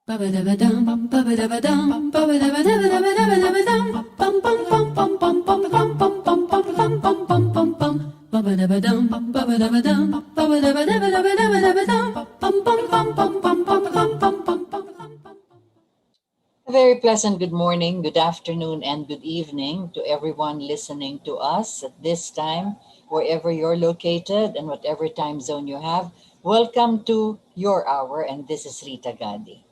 A very pleasant good morning, good afternoon, and good evening to everyone listening to us at this time, wherever you're located and whatever time zone you have. Welcome to your hour, and this is Rita Gadi.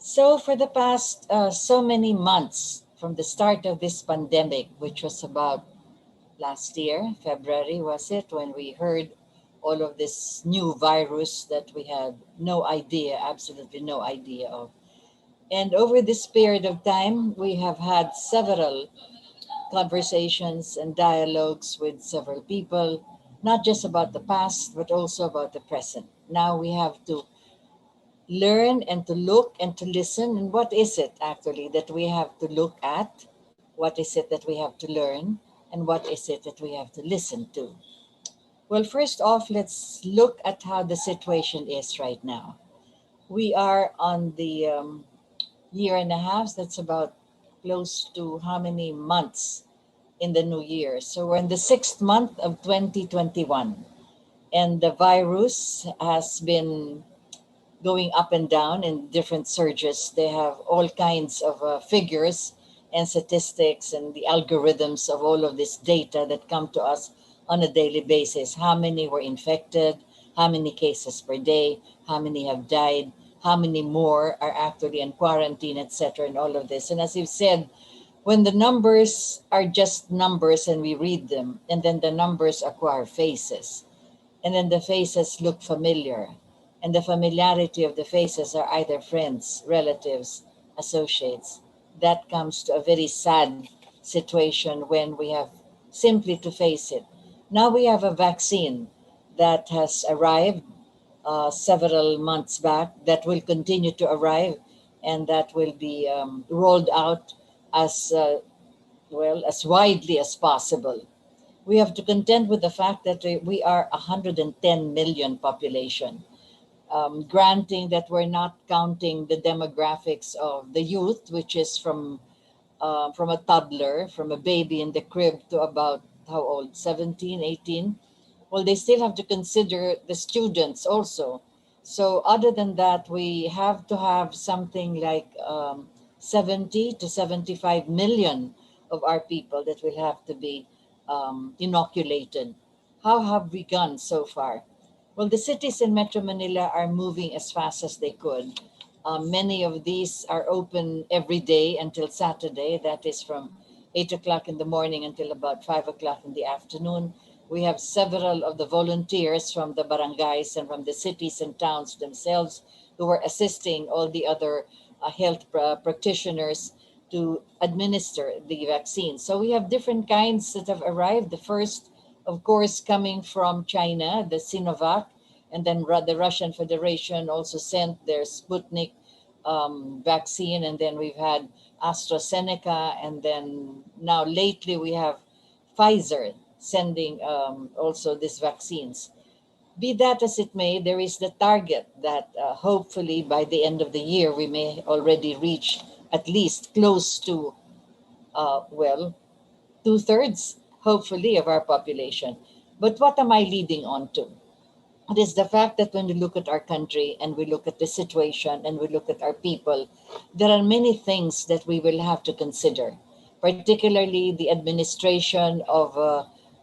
So, for the past so many months, from the start of this pandemic, which was about last year, February, was it, when we heard all of this new virus that we had no idea, absolutely no idea of. And over this period of time, we have had several conversations and dialogues with several people, not just about the past, but also about the present. Now we have to learn and to look and to listen. And what is it actually that we have to look at? What is it that we have to learn? And what is it that we have to listen to? Well, first off, let's look at how the situation is right now. We are on the year and a half, that's about close to how many months in the new year. So we're in the sixth month of 2021, and the virus has been going up and down in different surges. They have all kinds of figures and statistics and the algorithms of all of this data that come to us on a daily basis. How many were infected? How many cases per day? How many have died? How many more are actually in quarantine, etc., and all of this. And as you've said, when the numbers are just numbers and we read them, and then the numbers acquire faces, and then the faces look familiar, and the familiarity of the faces are either friends, relatives, associates, that comes to a very sad situation when we have simply to face it. Now we have a vaccine that has arrived several months back, that will continue to arrive, and that will be rolled out as well as widely as possible. We have to contend with the fact that we are 110 million population, granting that we're not counting the demographics of the youth, which is from a toddler, from a baby in the crib to about how old, 17, 18. Well, they still have to consider the students also. So other than that, we have to have something like 70 to 75 million of our people that will have to be inoculated. How have we gone so far? Well, the cities in Metro Manila are moving as fast as they could. Many of these are open every day until Saturday. That is from 8 o'clock in the morning until about 5 o'clock in the afternoon. We have several of the volunteers from the barangays and from the cities and towns themselves who are assisting all the other health practitioners to administer the vaccine. So we have different kinds that have arrived. The first, of course, coming from China, the Sinovac, and then the Russian Federation also sent their Sputnik vaccine, and then we've had AstraZeneca, and then now lately we have Pfizer sending also these vaccines. Be that as it may, there is the target that hopefully by the end of the year we may already reach at least close to, well, two-thirds, hopefully, of our population. But what am I leading on to? It is the fact that when we look at our country and we look at the situation and we look at our people, there are many things that we will have to consider, particularly the administration of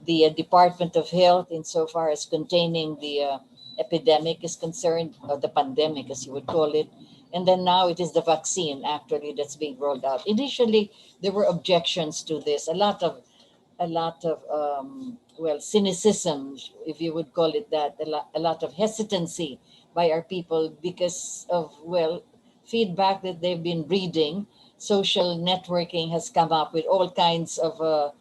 the Department of Health insofar as containing the epidemic is concerned, or the pandemic as you would call it. And then now it is the vaccine actually that's being rolled out. Initially, there were objections to this, a lot of well, cynicism, if you would call it that, a lot of hesitancy by our people because of, well, feedback that they've been reading. Social networking has come up with all kinds of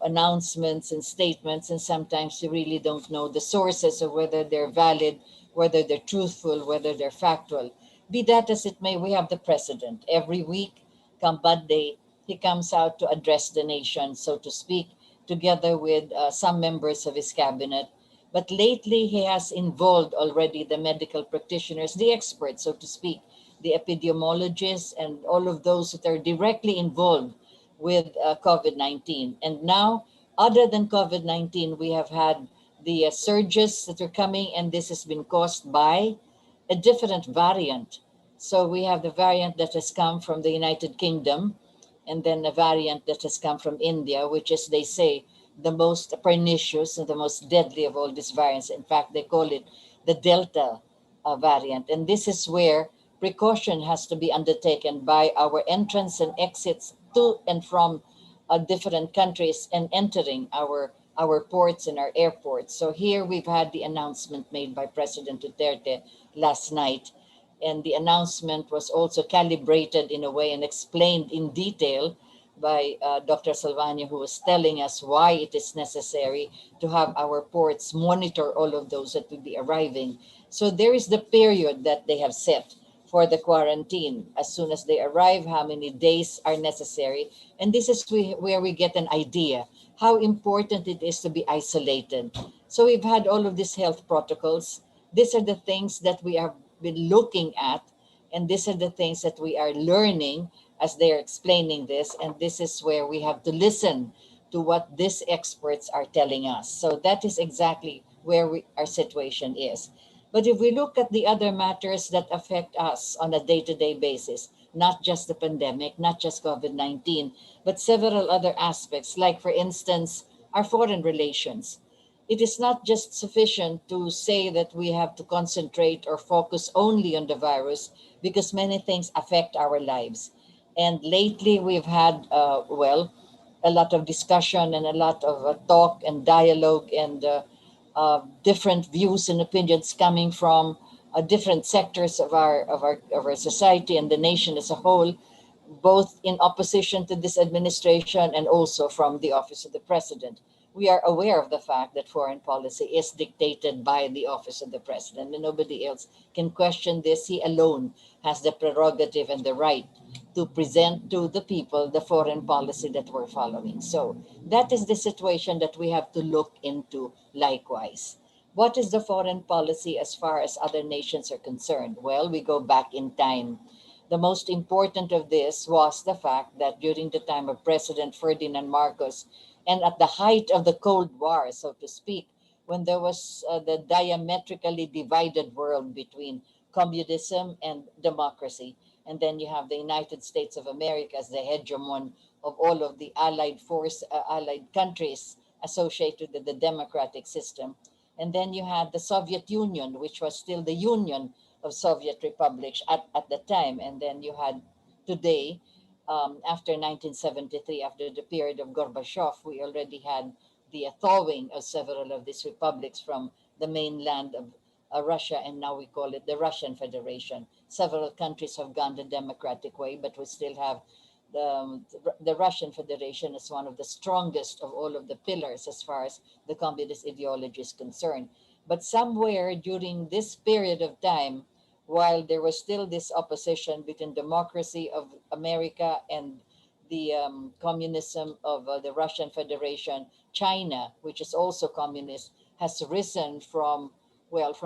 announcements and statements, and sometimes you really don't know the sources of whether they're valid, whether they're truthful, whether they're factual. Be that as it may, we have the president. Every week, come Monday, he comes out to address the nation, so to speak, together with some members of his cabinet. But lately, he has involved already the medical practitioners, the experts, so to speak, the epidemiologists, and all of those that are directly involved with COVID 19. And now, other than COVID 19, we have had the surges that are coming, and this has been caused by a different variant. So we have the variant that has come from the United Kingdom, and then a variant that has come from India, which is, they say, the most pernicious and the most deadly of all these variants. In fact, they call it the Delta variant. And this is where precaution has to be undertaken by our entrance and exits to and from different countries and entering our ports and our airports. So here we've had the announcement made by President Duterte last night, and the announcement was also calibrated in a way and explained in detail by Dr. Salvania, who was telling us why it is necessary to have our ports monitor all of those that will be arriving. So there is the period that they have set for the quarantine. As soon as they arrive, how many days are necessary. And this is where we get an idea how important it is to be isolated. So we've had all of these health protocols. These are the things that we have been looking at, and these are the things that we are learning as they're explaining this. And this is where we have to listen to what these experts are telling us. So that is exactly where our situation is. But if we look at the other matters that affect us on a day to day basis, not just the pandemic, not just COVID 19, but several other aspects, like, for instance, our foreign relations. It is not just sufficient to say that we have to concentrate or focus only on the virus, because many things affect our lives. And lately, we've had, a lot of discussion and a lot of talk and dialogue and different views and opinions coming from different sectors of our society and the nation as a whole, both in opposition to this administration and also from the office of the president. We are aware of the fact that foreign policy is dictated by the office of the president, and nobody else can question this. He alone has the prerogative and the right to present to the people the foreign policy that we're following. So that is the situation that we have to look into likewise. What is the foreign policy as far as other nations are concerned? Well, we go back in time. The most important of this was the fact that during the time of President Ferdinand Marcos, and at the height of the Cold War, so to speak, when there was the diametrically divided world between communism and democracy, and then you have the United States of America as the hegemon of all of the allied countries associated with the democratic system. And then you had the Soviet Union, which was still the Union of Soviet republics at the time. And then you had today, after 1973, after the period of Gorbachev, we already had the thawing of several of these republics from the mainland of Russia, and now we call it the Russian Federation. Several countries have gone the democratic way, but we still have the Russian Federation as one of the strongest of all of the pillars as far as the communist ideology is concerned. But somewhere during this period of time, while there was still this opposition between democracy of America and the communism of the Russian Federation, China, which is also communist, has risen from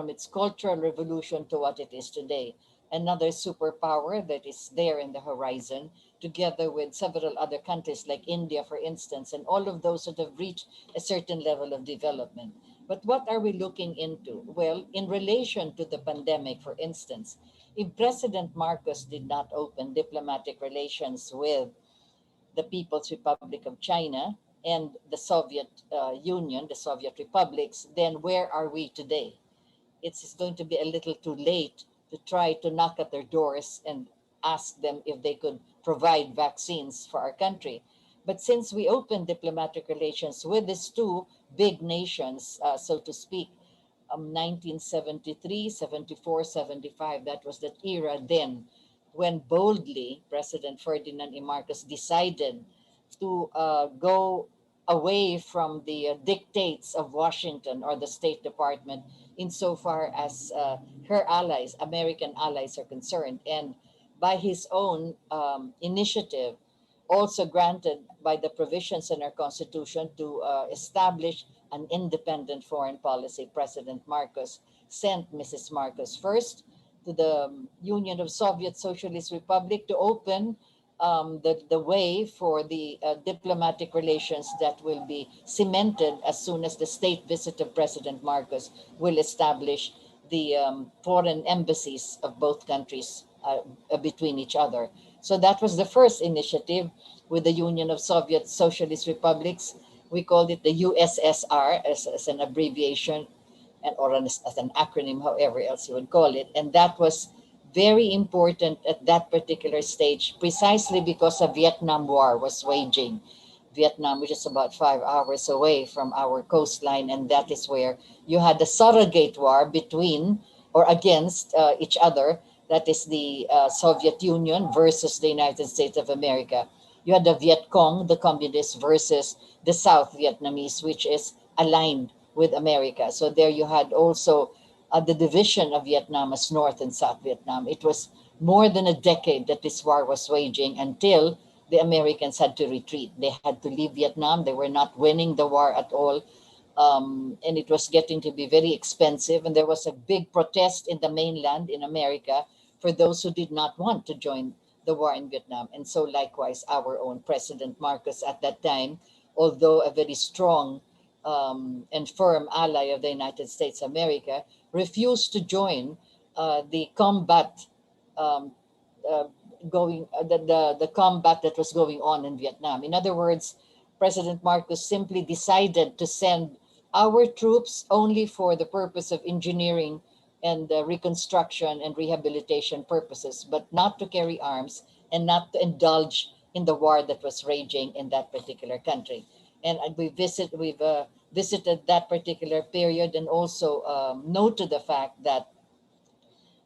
its cultural revolution to what it is today. Another superpower that is there in the horizon, together with several other countries like India, for instance, and all of those that have reached a certain level of development. But what are we looking into? Well, in relation to the pandemic, for instance, if President Marcos did not open diplomatic relations with the People's Republic of China and the Soviet Union, the Soviet republics, then where are we today? It's going to be a little too late to try to knock at their doors and ask them if they could provide vaccines for our country. But since we opened diplomatic relations with these two big nations, so to speak, 1973, 74, 75, that was that era then when boldly President Ferdinand E. Marcos decided to go away from the dictates of Washington or the State Department insofar as her allies, American allies, are concerned. And by his own initiative, also granted by the provisions in our constitution to establish an independent foreign policy. President Marcos sent Mrs. Marcos first to the Union of Soviet Socialist Republic to open the way for the diplomatic relations that will be cemented as soon as the state visit of President Marcos will establish the foreign embassies of both countries between each other. So that was the first initiative with the Union of Soviet Socialist Republics. We called it the USSR as an abbreviation and or as an acronym, however else you would call it. And that was very important at that particular stage, precisely because the Vietnam War was waging. Vietnam, which is about 5 hours away from our coastline, and that is where you had the surrogate war between or against each other. That is the Soviet Union versus the United States of America. You had the Viet Cong, the communists, versus the South Vietnamese, which is aligned with America. So there you had also the division of Vietnam as North and South Vietnam. It was more than a decade that this war was waging until the Americans had to retreat. They had to leave Vietnam. They were not winning the war at all. And it was getting to be very expensive. And there was a big protest in the mainland in America for those who did not want to join the war in Vietnam. And so likewise, our own President Marcos at that time, although a very strong and firm ally of the United States of America, refused to join the combat um, uh, the combat that was going on in Vietnam. In other words, President Marcos simply decided to send our troops only for the purpose of engineering and reconstruction and rehabilitation purposes, but not to carry arms and not to indulge in the war that was raging in that particular country. And we've visited that particular period and also noted the fact that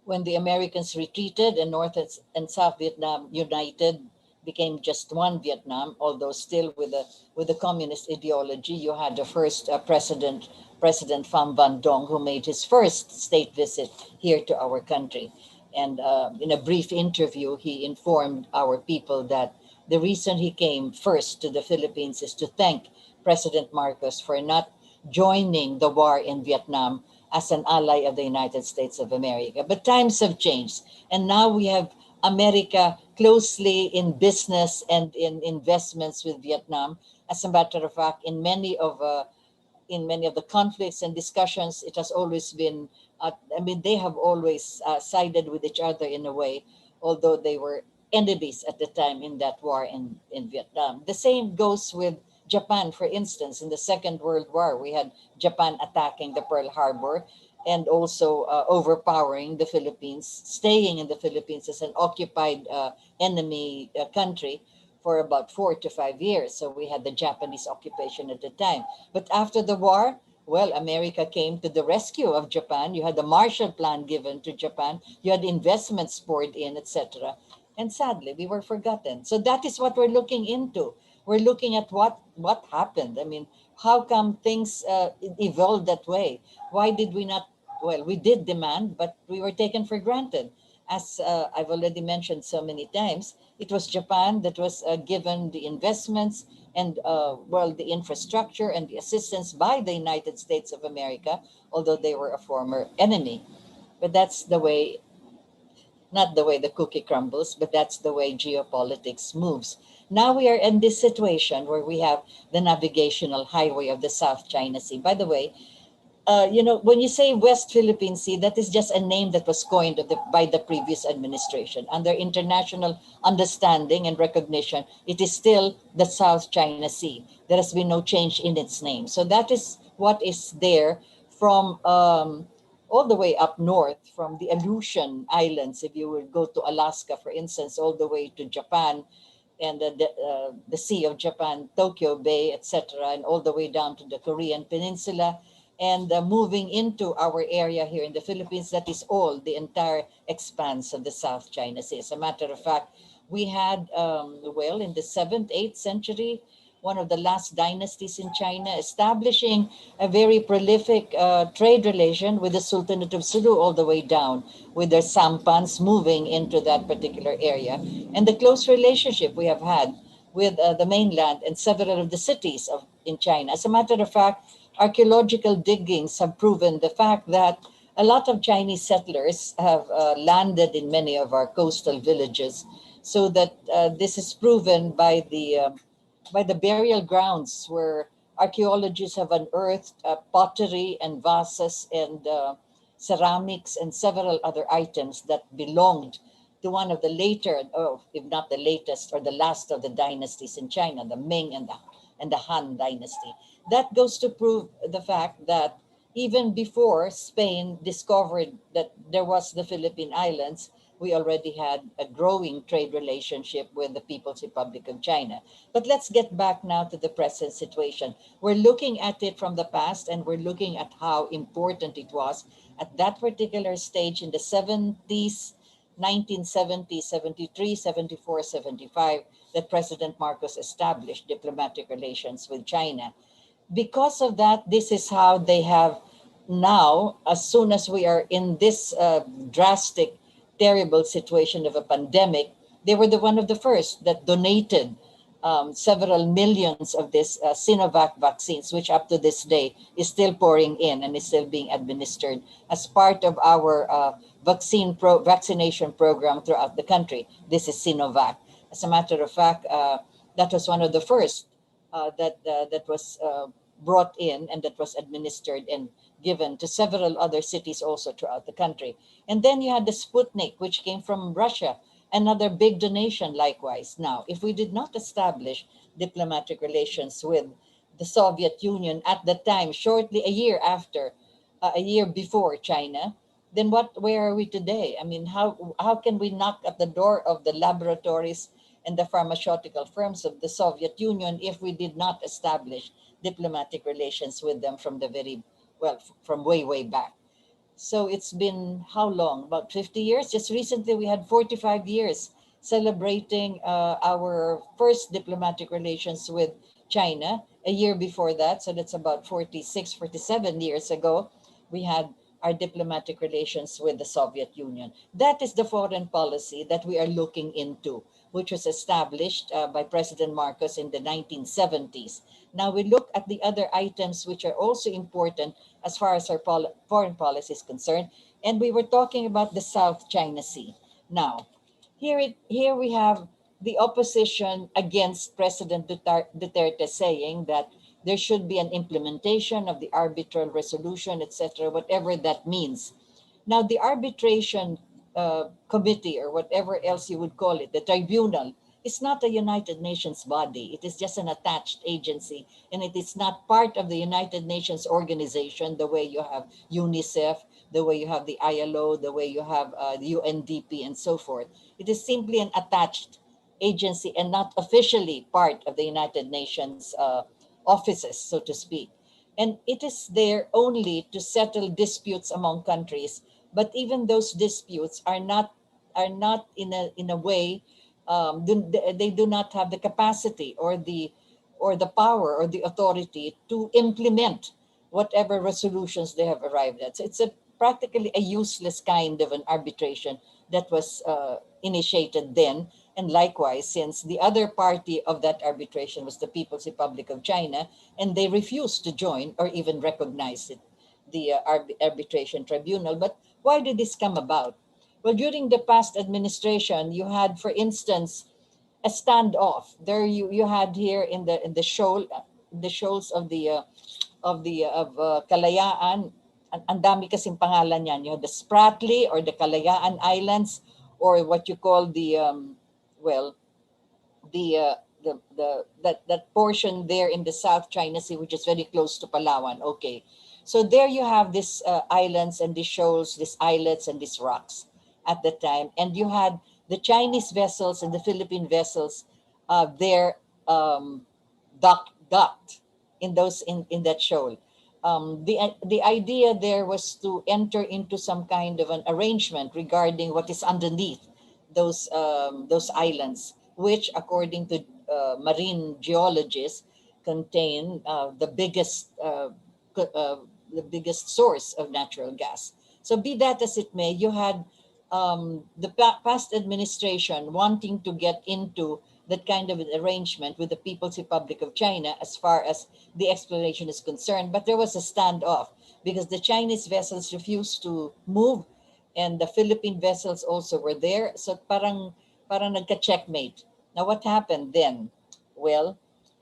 when the Americans retreated and North and South Vietnam united, became just one Vietnam, although still with the communist ideology. You had the first President Pham Van Dong, who made his first state visit here to our country. And in a brief interview, he informed our people that the reason he came first to the Philippines is to thank President Marcos for not joining the war in Vietnam as an ally of the United States of America. But times have changed, and now we have America closely in business and in investments with Vietnam. As a matter of fact, in many of the conflicts and discussions, it has always been. I mean, they have always sided with each other in a way, although they were enemies at the time in that war in Vietnam. The same goes with Japan, for instance. In the Second World War, we had Japan attacking the Pearl Harbor and also overpowering the Philippines, staying in the Philippines as an occupied enemy country for about 4 to 5 years. So we had the Japanese occupation at the time. But after the war, well, America came to the rescue of Japan. You had the Marshall Plan given to Japan. You had investments poured in, etc. And sadly, we were forgotten. So that is what we're looking into. We're looking at what happened. I mean, how come things evolved that way? Why did we not? Well, we did demand, but we were taken for granted. As I've already mentioned so many times, it was Japan that was given the investments and well, the infrastructure and the assistance by the United States of America, although they were a former enemy. But that's the way, not the way the cookie crumbles, but that's the way geopolitics moves. Now we are in this situation where we have the navigational highway of the South China Sea. By the way, when you say West Philippine Sea, that is just a name that was coined by the previous administration. Under international understanding and recognition, it is still the South China Sea. There has been no change in its name. So that is what is there from all the way up north, from the Aleutian Islands, if you would go to Alaska, for instance, all the way to Japan, and the Sea of Japan, Tokyo Bay, etc., and all the way down to the Korean Peninsula, and moving into our area here in the Philippines. That is all the entire expanse of the South China Sea. As a matter of fact, we had, well, in the 7th, 8th century, one of the last dynasties in China, establishing a very prolific trade relation with the Sultanate of Sulu all the way down, with their sampans moving into that particular area. And the close relationship we have had with the mainland and several of the cities in China. As a matter of fact, archaeological diggings have proven the fact that a lot of Chinese settlers have landed in many of our coastal villages, so that this is proven by the burial grounds where archaeologists have unearthed pottery and vases and ceramics and several other items that belonged to one of the later, or if not the latest, or the last of the dynasties in China, the Ming and the Han dynasty. That goes to prove the fact that even before Spain discovered that there was the Philippine Islands, we already had a growing trade relationship with the People's Republic of China. But let's get back now to the present situation. We're looking at it from the past, and we're looking at how important it was at that particular stage in the 70s, 1970, 73, 74, 75, that President Marcos established diplomatic relations with China. Because of that, this is how they have now, as soon as we are in this drastic, terrible situation of a pandemic, they were the one of the first that donated several millions of this Sinovac vaccines, which up to this day is still pouring in and is still being administered as part of our vaccination program throughout the country. This is Sinovac. As a matter of fact, that was one of the first that was brought in and that was administered and given to several other cities also throughout the country. And then you had the Sputnik, which came from Russia, another big donation likewise. Now, if we did not establish diplomatic relations with the Soviet Union at the time, shortly a year before China, then where are we today? I mean, how can we knock at the door of the laboratories and the pharmaceutical firms of the Soviet Union if we did not establish diplomatic relations with them from the from way back? So it's been how long? About 50 years? Just recently, we had 45 years celebrating our first diplomatic relations with China. A year before that, so that's about 46, 47 years ago, we had our diplomatic relations with the Soviet Union. That is the foreign policy that we are looking into, which was established by President Marcos in the 1970s. Now we look at the other items which are also important as far as our foreign policy is concerned. And we were talking about the South China Sea. Now, here we have the opposition against President Duterte saying that there should be an implementation of the arbitral resolution, etc., whatever that means. Now, the arbitration committee, or whatever else you would call it, the tribunal, is not a United Nations body. It is just an attached agency, and it is not part of the United Nations organization the way you have UNICEF, the way you have the ILO, the way you have the UNDP, and so forth. It is simply an attached agency and not officially part of the United Nations offices, so to speak. And it is there only to settle disputes among countries. But even those disputes are not in a way, they do not have the capacity or the power or the authority to implement whatever resolutions they have arrived at. So it's practically a useless kind of an arbitration that was initiated then. And likewise, since the other party of that arbitration was the People's Republic of China, and they refused to join or even recognize it, the arbitration tribunal. But why did this come about? Well, during the past administration, you had, for instance, a standoff. There you had here in the shoals of Kalayaan. Ang dami kasing pangalan yan. You had the Spratly or the Kalayaan Islands, or what you call well, that portion there in the South China Sea, which is very close to Palawan. Okay, so there you have these islands and these shoals, these islets and these rocks at the time, and you had the Chinese vessels and the Philippine vessels there docked in that shoal. The idea there was to enter into some kind of an arrangement regarding what is underneath those islands, which, according to marine geologists, contain the biggest source of natural gas. So, be that as it may, you had the past administration wanting to get into that kind of an arrangement with the People's Republic of China as far as the exploration is concerned. But there was a standoff because the Chinese vessels refused to move, and the Philippine vessels also were there. So parang nagka-checkmate. Now what happened then? Well,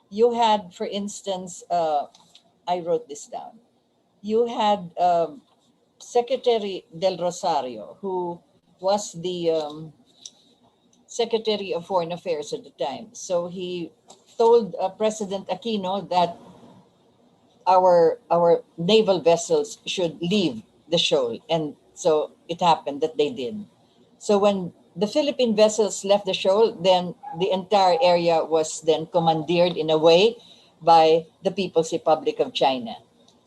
you had, for instance, I wrote this down. You had Secretary Del Rosario, who was the Secretary of Foreign Affairs at the time. So he told President Aquino that our naval vessels should leave the shoal, and so it happened that they did. So when the Philippine vessels left the shoal, then the entire area was then commandeered in a way by the People's Republic of China.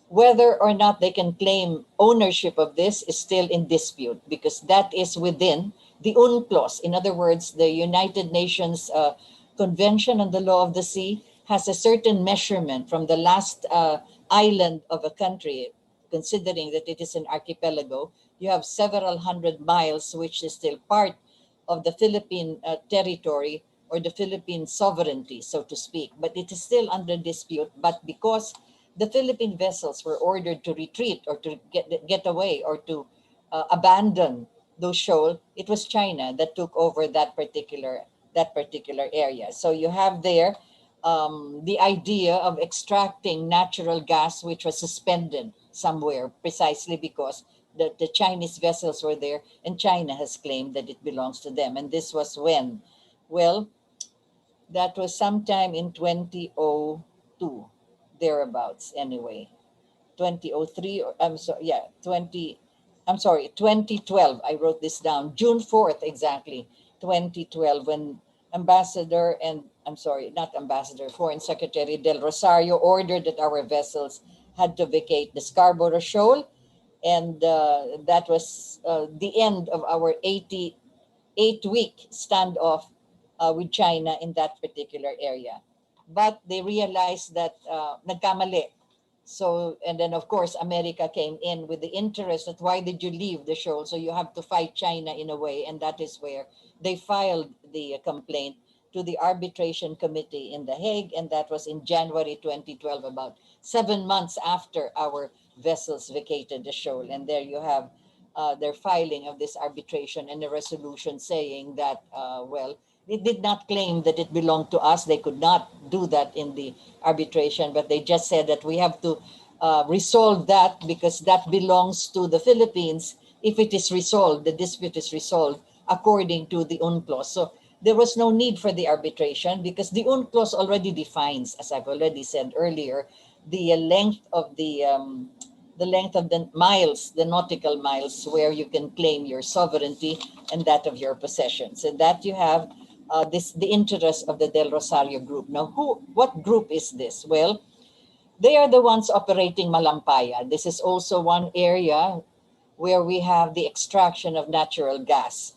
Whether or not they can claim ownership of this is still in dispute because that is within the UNCLOS. In other words, the United Nations Convention on the Law of the Sea has a certain measurement from the last island of a country, considering that it is an archipelago. You have several hundred miles, which is still part of the Philippine territory or the Philippine sovereignty, so to speak. But it is still under dispute. But because the Philippine vessels were ordered to retreat or to get away or to abandon those shoals, it was China that took over that particular area. So you have there the idea of extracting natural gas, which was suspended somewhere, precisely because the Chinese vessels were there, and China has claimed that it belongs to them. And this was when? Well, that was sometime in 2002, thereabouts anyway. 2003, or I'm sorry, yeah, 2012. I wrote this down. June 4th, exactly, 2012, when Ambassador and, I'm sorry, not Ambassador, Foreign Secretary Del Rosario ordered that our vessels had to vacate the Scarborough Shoal. And that was the end of our 8-week standoff with China in that particular area. But they realized that nagkamali. So, and then of course, America came in with the interest that why did you leave the show? So you have to fight China in a way. And that is where they filed the complaint to the arbitration committee in The Hague. And that was in January 2012, about 7 months after our vessels vacated the shoal. And there you have their filing of this arbitration and a resolution saying that, well, they did not claim that it belonged to us. They could not do that in the arbitration, but they just said that we have to resolve that because that belongs to the Philippines. If it is resolved, the dispute is resolved according to the UNCLOS. So there was no need for the arbitration because the UNCLOS already defines, as I've already said earlier, the length of the miles, the nautical miles, where you can claim your sovereignty and that of your possessions. And that you have the interest of the Del Rosario group. Now, what group is this? Well, they are the ones operating Malampaya. This is also one area where we have the extraction of natural gas.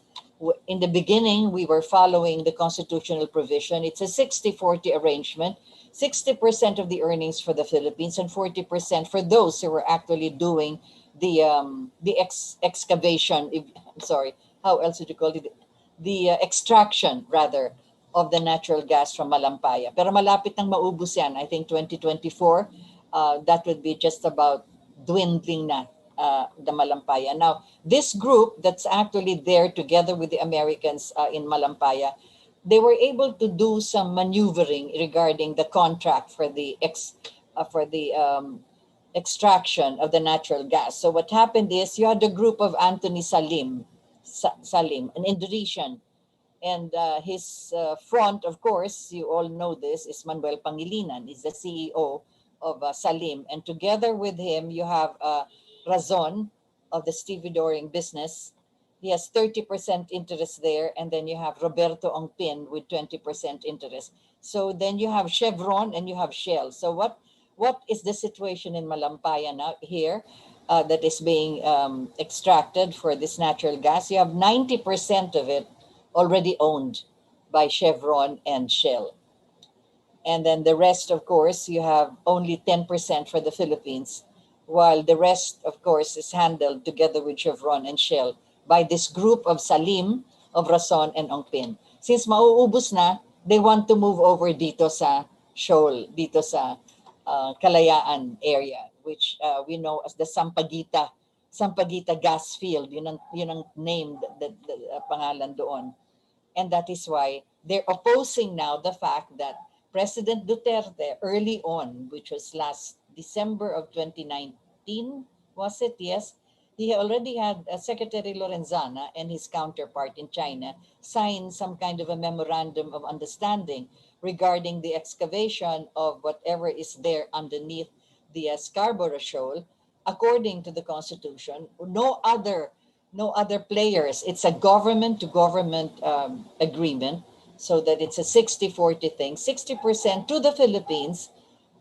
In the beginning, we were following the constitutional provision. It's a 60-40 arrangement. 60% of the earnings for the Philippines and 40% for those who were actually doing the excavation. I'm sorry, how else would you call it? The extraction, rather, of the natural gas from Malampaya. Pero malapit nang maubos yan. I think 2024, that would be just about dwindling na the Malampaya. Now, this group that's actually there together with the Americans in Malampaya, they were able to do some maneuvering regarding the contract for the extraction of the natural gas. So what happened is you had a group of Anthony Salim, an Indonesian, and his front, of course, you all know this, is Manuel Pangilinan. He's the CEO of Salim. And together with him, you have Razon of the stevedoring business. He has 30% interest there. And then you have Roberto Ongpin with 20% interest. So then you have Chevron and you have Shell. So what is the situation in Malampaya now here that is being extracted for this natural gas? You have 90% of it already owned by Chevron and Shell. And then the rest, of course, you have only 10% for the Philippines, while the rest, of course, is handled together with Chevron and Shell by this group of Salim, of Rason, and Ongpin. Since mauubos na, they want to move over dito sa shoal, dito sa Kalayaan area, which we know as the Sampaguita gas field. Yun ang name, the pangalan doon. And that is why they're opposing now the fact that President Duterte early on, which was last December of 2019, was it? Yes. He already had Secretary Lorenzana and his counterpart in China sign some kind of a memorandum of understanding regarding the excavation of whatever is there underneath the Scarborough Shoal. According to the Constitution, no other players. It's a government to government agreement, so that it's a 60-40 thing, 60% to the Philippines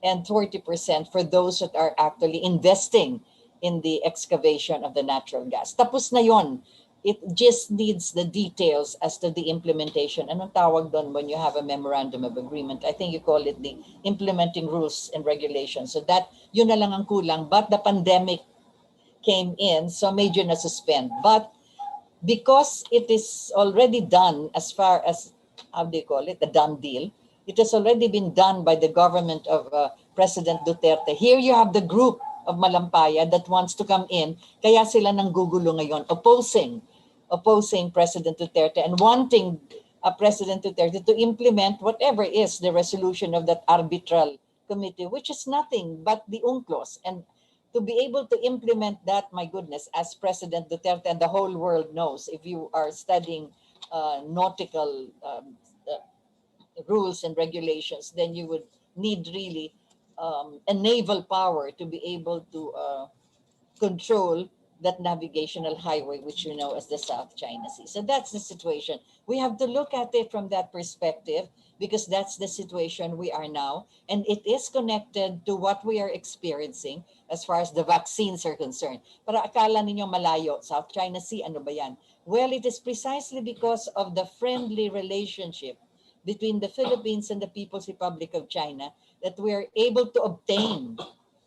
and 40% for those that are actually investing in the excavation of the natural gas. Tapos na yon. It just needs the details as to the implementation. Anong tawag doon when you have a memorandum of agreement? I think you call it the implementing rules and regulations. So that, yun na lang ang kulang. But the pandemic came in, so medyo na-suspend. But because it is already done, as far as, how do you call it, the done deal, it has already been done by the government of President Duterte. Here you have the group of Malampaya that wants to come in, kaya sila nang gugulo ngayon, opposing President Duterte and wanting President Duterte to implement whatever is the resolution of that arbitral committee, which is nothing but the UNCLOS. And to be able to implement that, my goodness, as President Duterte and the whole world knows, if you are studying nautical rules and regulations, then you would need really a naval power to be able to control that navigational highway, which you know as the South China Sea. So that's the situation. We have to look at it from that perspective because that's the situation we are now. And it is connected to what we are experiencing as far as the vaccines are concerned. Para akala ninyo malayo, South China Sea, ano ba yan? Well, it is precisely because of the friendly relationship between the Philippines and the People's Republic of China that we are able to obtain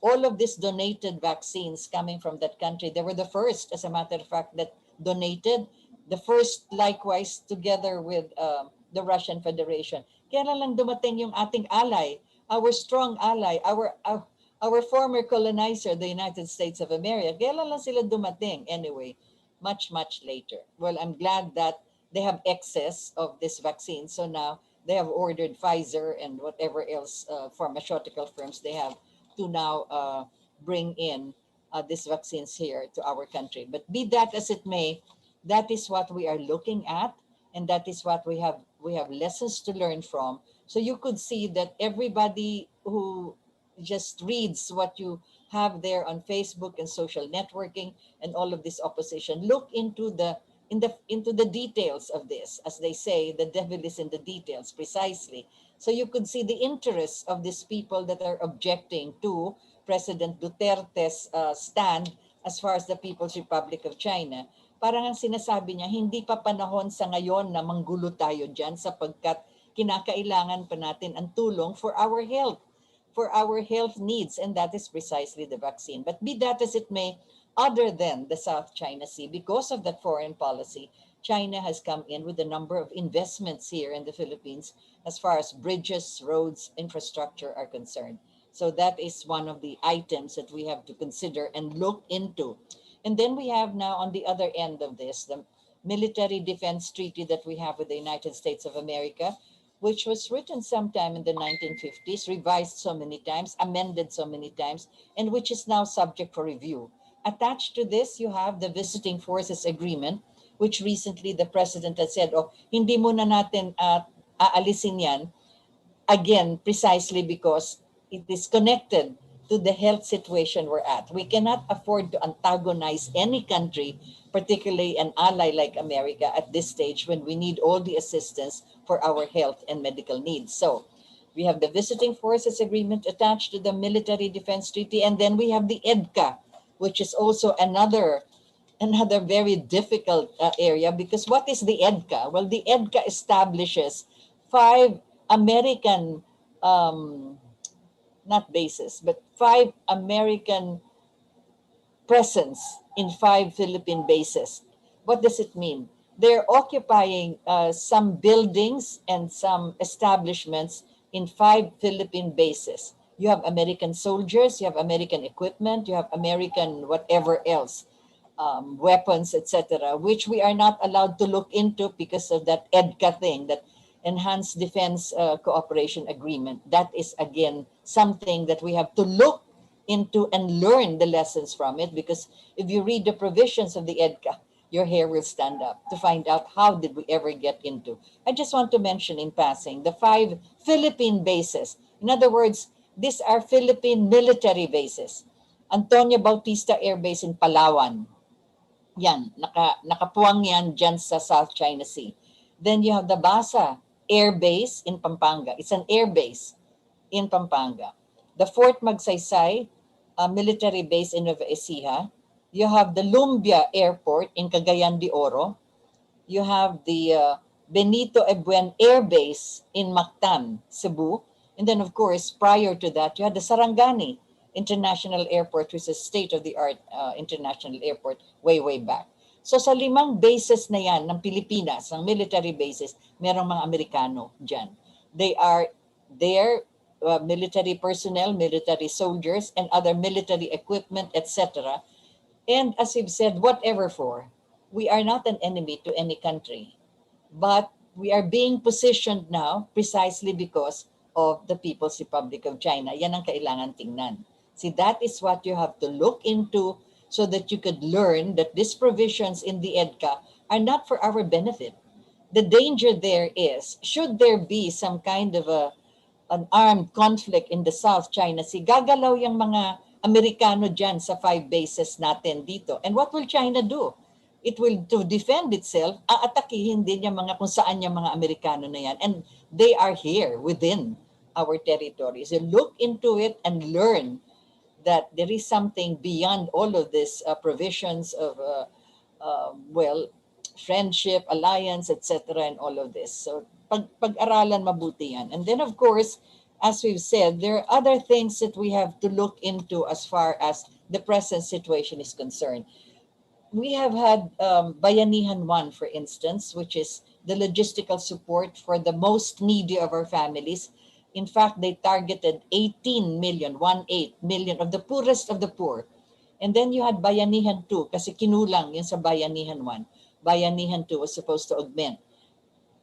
all of these donated vaccines coming from that country. They were the first, as a matter of fact, that donated. The first, likewise, together with the Russian Federation. Kaya lang dumating yung ating ally, our strong ally, our former colonizer, the United States of America. Kaya lang sila dumating. Anyway, much, much later. Well, I'm glad that they have excess of this vaccine. So now they have ordered Pfizer and whatever else pharmaceutical firms they have to now bring in these vaccines here to our country. But be that as it may, that is what we are looking at, and that is what we have lessons to learn from. So you could see that everybody who just reads what you have there on Facebook and social networking and all of this opposition, look into the details of this. As they say, the devil is in the details, precisely. So you could see the interests of these people that are objecting to President Duterte's stand as far as the People's Republic of China. Parang ang sinasabi niya, hindi pa panahon sa ngayon na manggulo tayo dyan sapagkat kinakailangan pa natin ang tulong for our health needs, and that is precisely the vaccine. But be that as it may, other than the South China Sea, because of that foreign policy, China has come in with a number of investments here in the Philippines as far as bridges, roads, infrastructure are concerned. So that is one of the items that we have to consider and look into. And then we have now on the other end of this, the military defense treaty that we have with the United States of America, which was written sometime in the 1950s, revised so many times, amended so many times, and which is now subject for review. Attached to this, you have the Visiting Forces Agreement, which recently the President had said, oh, hindi muna natin aalisin yan, again, precisely because it is connected to the health situation we're at. We cannot afford to antagonize any country, particularly an ally like America at this stage when we need all the assistance for our health and medical needs. So we have the Visiting Forces Agreement attached to the Military Defense Treaty, and then we have the EDCA, which is also another very difficult area, because what is the EDCA? Well, the EDCA establishes 5 American, not bases, but 5 American presence in 5 Philippine bases. What does it mean? they're occupying some buildings and some establishments in 5 Philippine bases. You have American soldiers, you have American equipment, you have American whatever else, weapons, etc., which we are not allowed to look into because of that EDCA thing, that Enhanced Defense Cooperation Agreement. That is, again, something that we have to look into and learn the lessons from it, because if you read the provisions of the EDCA, your hair will stand up to find out how did we ever get into. I just want to mention in passing the 5 Philippine bases. In other words, these are Philippine military bases. Antonio Bautista Air Base in Palawan. Yan, nakapuwang yan dyan sa South China Sea. Then you have the Basa Air Base in Pampanga. It's an air base in Pampanga. The Fort Magsaysay military base in Nueva Ecija. You have the Lumbia Airport in Cagayan de Oro. You have the Benito Ebuen Air Base in Mactan, Cebu. And then, of course, prior to that, you had the Sarangani International Airport, which is state-of-the-art international airport way back. So sa 5 bases na yan ng Pilipinas, ng military bases, merong mga Amerikano dyan. They are there, military personnel, military soldiers, and other military equipment, etc. And as we've said, whatever for, we are not an enemy to any country. But we are being positioned now precisely because of the People's Republic of China. Yan ang kailangan tingnan. See, that is what you have to look into so that you could learn that these provisions in the EDCA are not for our benefit. The danger there is, should there be some kind of an armed conflict in the South China Sea, gagalaw yung mga Amerikano dyan sa 5 bases natin dito. And what will China do? It will, to defend itself, aatakihin din yung mga kung saan yung mga Amerikano na yan. And they are here within our territory. So look into it and learn that there is something beyond all of these provisions of, friendship, alliance, etc., and all of this. So pag-aralan mabuti yan. And then, of course, as we've said, there are other things that we have to look into as far as the present situation is concerned. We have had Bayanihan 1, for instance, which is the logistical support for the most needy of our families. In fact, they targeted 18 million, 18 million of the poorest of the poor. And then you had Bayanihan 2, kasi kinulang yun sa Bayanihan 1. Bayanihan 2 was supposed to augment.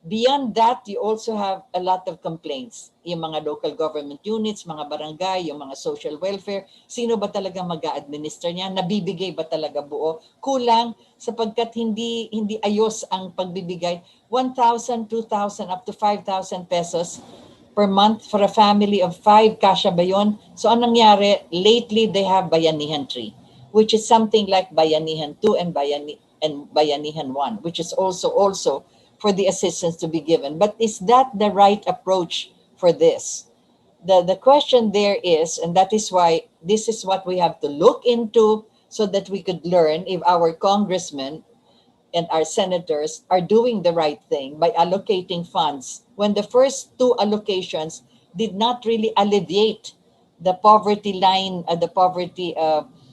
Beyond that, you also have a lot of complaints. Yung mga local government units, mga barangay, yung mga social welfare, sino ba talaga mag-a-administer niya? Nabibigay ba talaga buo? Kulang sapagkat hindi ayos ang pagbibigay. 1,000, 2,000, up to 5,000 pesos per month for a family of 5, kasya ba yun? So anong nangyari? Lately, they have Bayanihan 3, which is something like Bayanihan 2 and Bayanihan 1, which is also for the assistance to be given. But is that the right approach for this? The question there is, and that is why this is what we have to look into so that we could learn if our congressmen and our senators are doing the right thing by allocating funds when the first 2 allocations did not really alleviate the poverty line, the poverty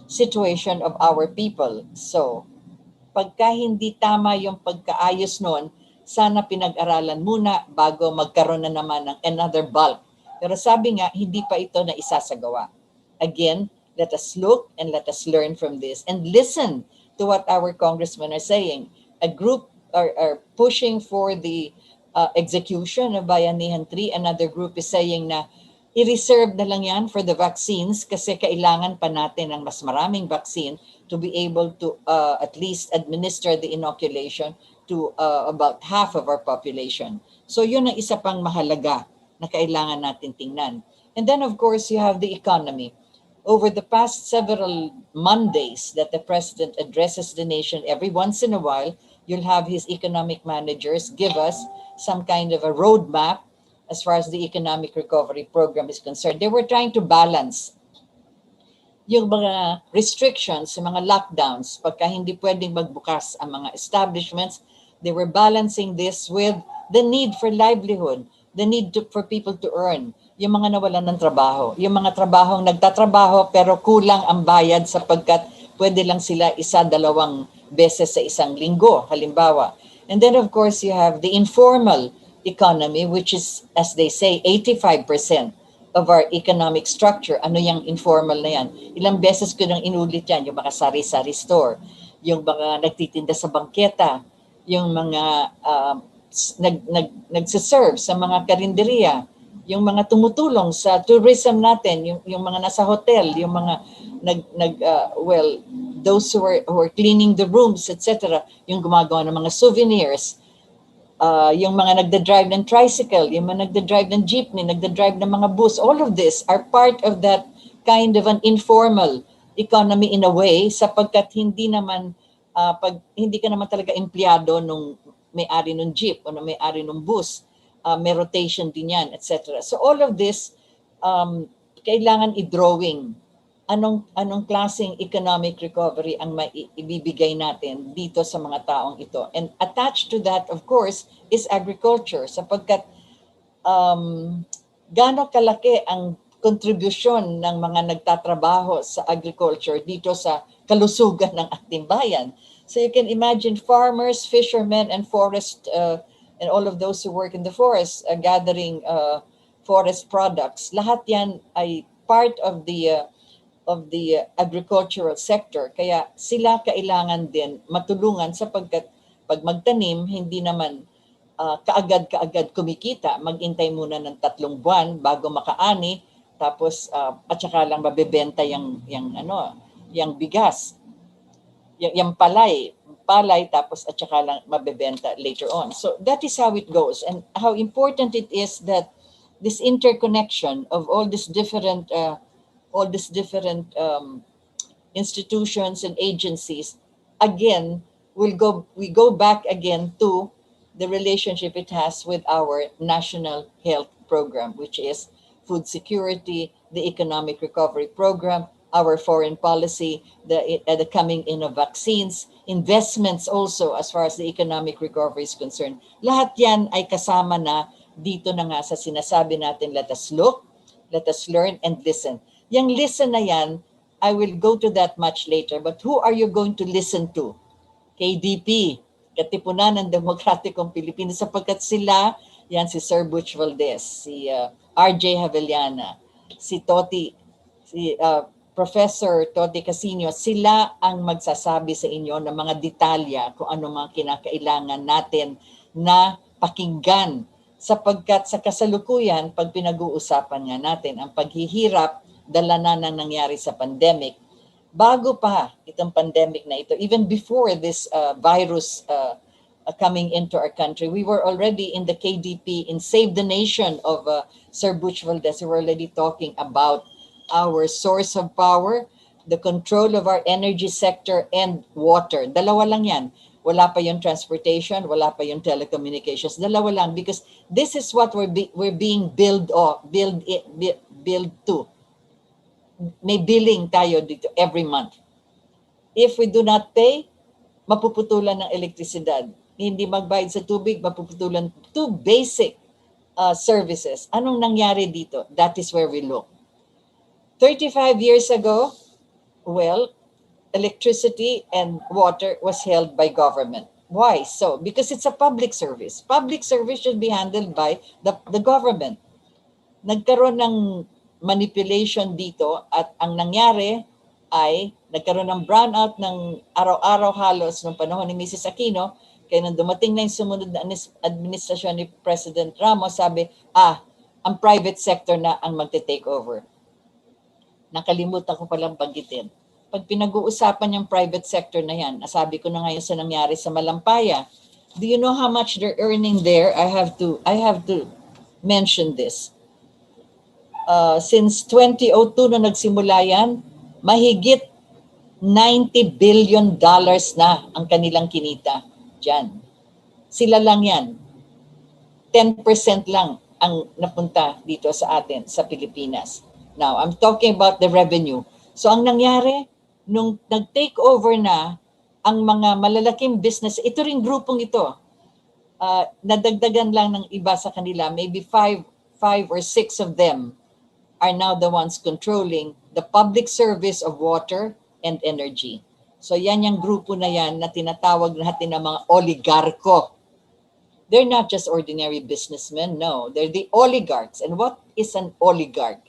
situation of our people. So, pagka hindi tama yung pagkaayos nun, sana pinag-aralan muna bago magkaroon na naman ng another bulk. Pero sabi nga, hindi pa ito na isasagawa. Again, let us look and let us learn from this and listen to what our congressmen are saying. A group are pushing for the execution of Bayanihan 3. Another group is saying na i-reserve na lang yan for the vaccines kasi kailangan pa natin ng mas maraming vaccine to be able to at least administer the inoculation to about half of our population. So yun ang isa pang mahalaga na kailangan natin tingnan. And then of course you have the economy. Over the past several Mondays that the president addresses the nation, every once in a while, you'll have his economic managers give us some kind of a roadmap as far as the economic recovery program is concerned. They were trying to balance yung mga restrictions, yung mga lockdowns, pagka hindi pwedeng magbukas ang mga establishments. They were balancing this with the need for livelihood, the need for people to earn, yung mga nawalan ng trabaho, yung mga trabahong nagtatrabaho pero kulang ang bayad sapagkat pwede lang sila 1-2 beses sa isang linggo, halimbawa. And then, of course, you have the informal economy, which is, as they say, 85% of our economic structure. Ano yung informal na yan? Ilang beses ko nang inulit yan, yung mga sari-sari store, yung mga nagtitinda sa bangketa, yung mga nagsiserve sa mga karinderya, yung mga tumutulong sa tourism natin, yung mga nasa hotel, yung mga well, those who are cleaning the rooms, etc., yung gumagawa ng mga souvenirs, yung mga nagda-drive ng tricycle, yung mga nagda-drive ng jeepney, nagda-drive ng mga bus, all of this are part of that kind of an informal economy in a way, sapagkat hindi naman, pag hindi ka naman talaga empleyado nung may-ari ng jeep o nung may-ari ng bus, may rotation din yan, etc. So all of this, kailangan i-drawing anong klaseng economic recovery ang ibibigay natin dito sa mga taong ito. And attached to that, of course, is agriculture, sapagkat gaano kalaki ang kontribusyon ng mga nagtatrabaho sa agriculture dito sa kalusugan ng ating bayan. So you can imagine farmers, fishermen, and forest, and all of those who work in the forest, gathering forest products. Lahat yan ay part of the agricultural sector. Kaya sila kailangan din matulungan sapagkat pag magtanim, hindi naman kaagad-kaagad kumikita. Mag-intay muna ng 3 buwan bago makaani, tapos at saka lang mabebenta yung bigas, yung palay, tapos at saka lang mabebenta later on. So that is how it goes, and how important it is that this interconnection of all these different institutions and agencies, again, we go back again to the relationship it has with our national health program, which is food security, the economic recovery program, our foreign policy, the coming in of vaccines, investments also as far as the economic recovery is concerned. Lahat yan ay kasama na dito na nga sa sinasabi natin, let us look, let us learn, and listen. Yung listen na yan, I will go to that much later. But who are you going to listen to? KDP, Katipunan ng Demokratikong Pilipinas, sapagkat sila, yan si Sir Butch Valdez, si RJ Javellana, si Toti, si Professor Toti Casino, sila ang magsasabi sa inyo ng mga detalya kung ano mga kinakailangan natin na pakinggan. Sapagkat sa kasalukuyan, pag pinag-uusapan nga natin ang paghihirap, dala na nangyari sa pandemic. Bago pa itong pandemic na ito, even before this virus coming into our country, we were already in the KDP, in Save the Nation of Sir Butch Valdez. We were already talking about our source of power, the control of our energy sector, and water. Dalawa lang yan. Wala pa yung transportation, wala pa yung telecommunications. Dalawa lang, because this is what we're being built to. May billing tayo dito every month. If we do not pay, mapuputulan ng elektrisidad. Hindi magbayad sa tubig, mapuputulan. 2 basic services. Anong nangyari dito? That is where we look. 35 years ago, well, electricity and water was held by government. Why so? Because it's a public service. Public service should be handled by the government. Nagkaroon ng manipulation dito at ang nangyari ay nagkaroon ng brownout ng araw-araw halos ng panahon ni Mrs. Aquino. Kaya nang dumating na yung sumunod na administrasyon ni President Ramos, sabi, ang private sector na ang magte-take over. Nakalimutan ko palang banggitin. Pag pinag-uusapan yung private sector na yan, nasabi ko na ngayon sa nangyari sa Malampaya, do you know how much they're earning there? I have to mention this. Since 2002 na nagsimula yan, mahigit $90 billion na ang kanilang kinita dyan. Sila lang yan. 10% lang ang napunta dito sa atin, sa Pilipinas. Now, I'm talking about the revenue. So ang nangyari, nung nag-take over na ang mga malalaking business, ito ring grupong ito, nadagdagan lang ng iba sa kanila, maybe 5 or 6 of them are now the ones controlling the public service of water and energy. So yan yung grupo na yan na tinatawag natin ng mga oligarko. They're not just ordinary businessmen. No, they're the oligarchs. And what is an oligarch?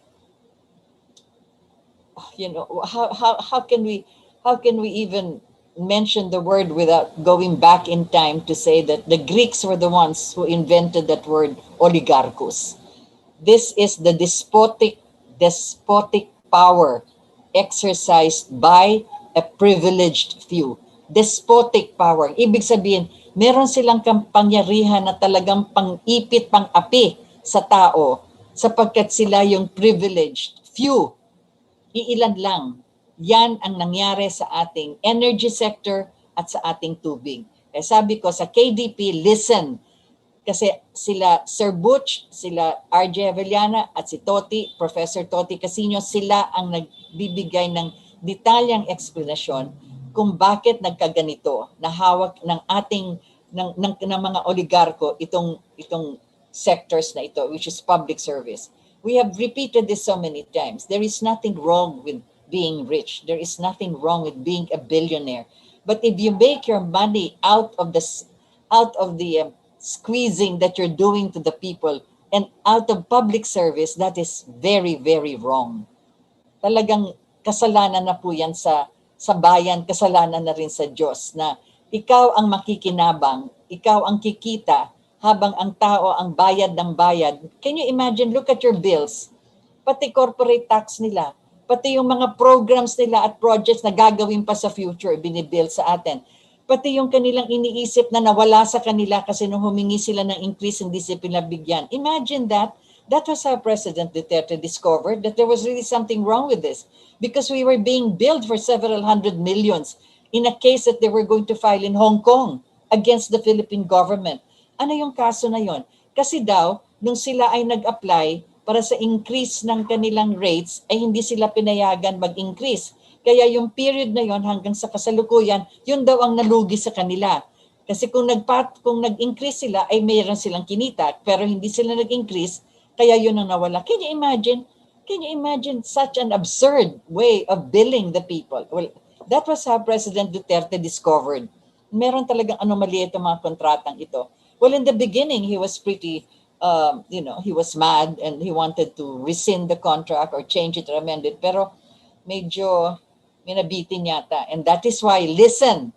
How can we even mention the word without going back in time to say that the Greeks were the ones who invented that word oligarchos. This is the despotic power exercised by a privileged few. Despotic power. Ibig sabihin, meron silang kampangyarihan na talagang pang-ipit, pang-api sa tao sapagkat sila yung privileged few. Iilan lang. Yan ang nangyari sa ating energy sector at sa ating tubig. Kaya sabi ko sa KDP, listen, kasi sila Sir Butch, sila RJ Avellana at si Toti, Professor Toti Casino, sila ang nagbibigay ng detalyang eksplanasyon kung bakit nagkaganito na hawak ng ating ng mga oligarko itong sectors na ito, which is public service. We have repeated this so many times. There is nothing wrong with being rich. There is nothing wrong with being a billionaire. But if you make your money out of the squeezing that you're doing to the people and out of public service, that is very, very wrong. Talagang kasalanan na po yan sa bayan, kasalanan na rin sa Diyos na ikaw ang makikinabang, ikaw ang kikita habang ang tao ang bayad ng bayad. Can you imagine, look at your bills, pati corporate tax nila, pati yung mga programs nila at projects na gagawin pa sa future, binibuild sa atin. Pati yung kanilang iniisip na nawala sa kanila kasi nung humingi sila ng increase, hindi sila pinabigyan. Imagine that. That was how President Duterte discovered that there was really something wrong with this because we were being billed for several hundred millions in a case that they were going to file in Hong Kong against the Philippine government. Ano yung kaso na yon? Kasi daw, nung sila ay nag-apply para sa increase ng kanilang rates, ay hindi sila pinayagan mag-increase. Kaya yung period na yon hanggang sa kasalukuyan, yun daw ang nalugi sa kanila. Kasi kung nag-increase sila, ay mayroon silang kinita, pero hindi sila nag-increase, kaya yun ang nawala. Can you imagine? Can you imagine such an absurd way of billing the people? Well, that was how President Duterte discovered. Meron talagang anomaly itong mga kontratang ito. Well, in the beginning, he was pretty, he was mad and he wanted to rescind the contract or change it or amend it. Pero medyo minabitin yata. And that is why, listen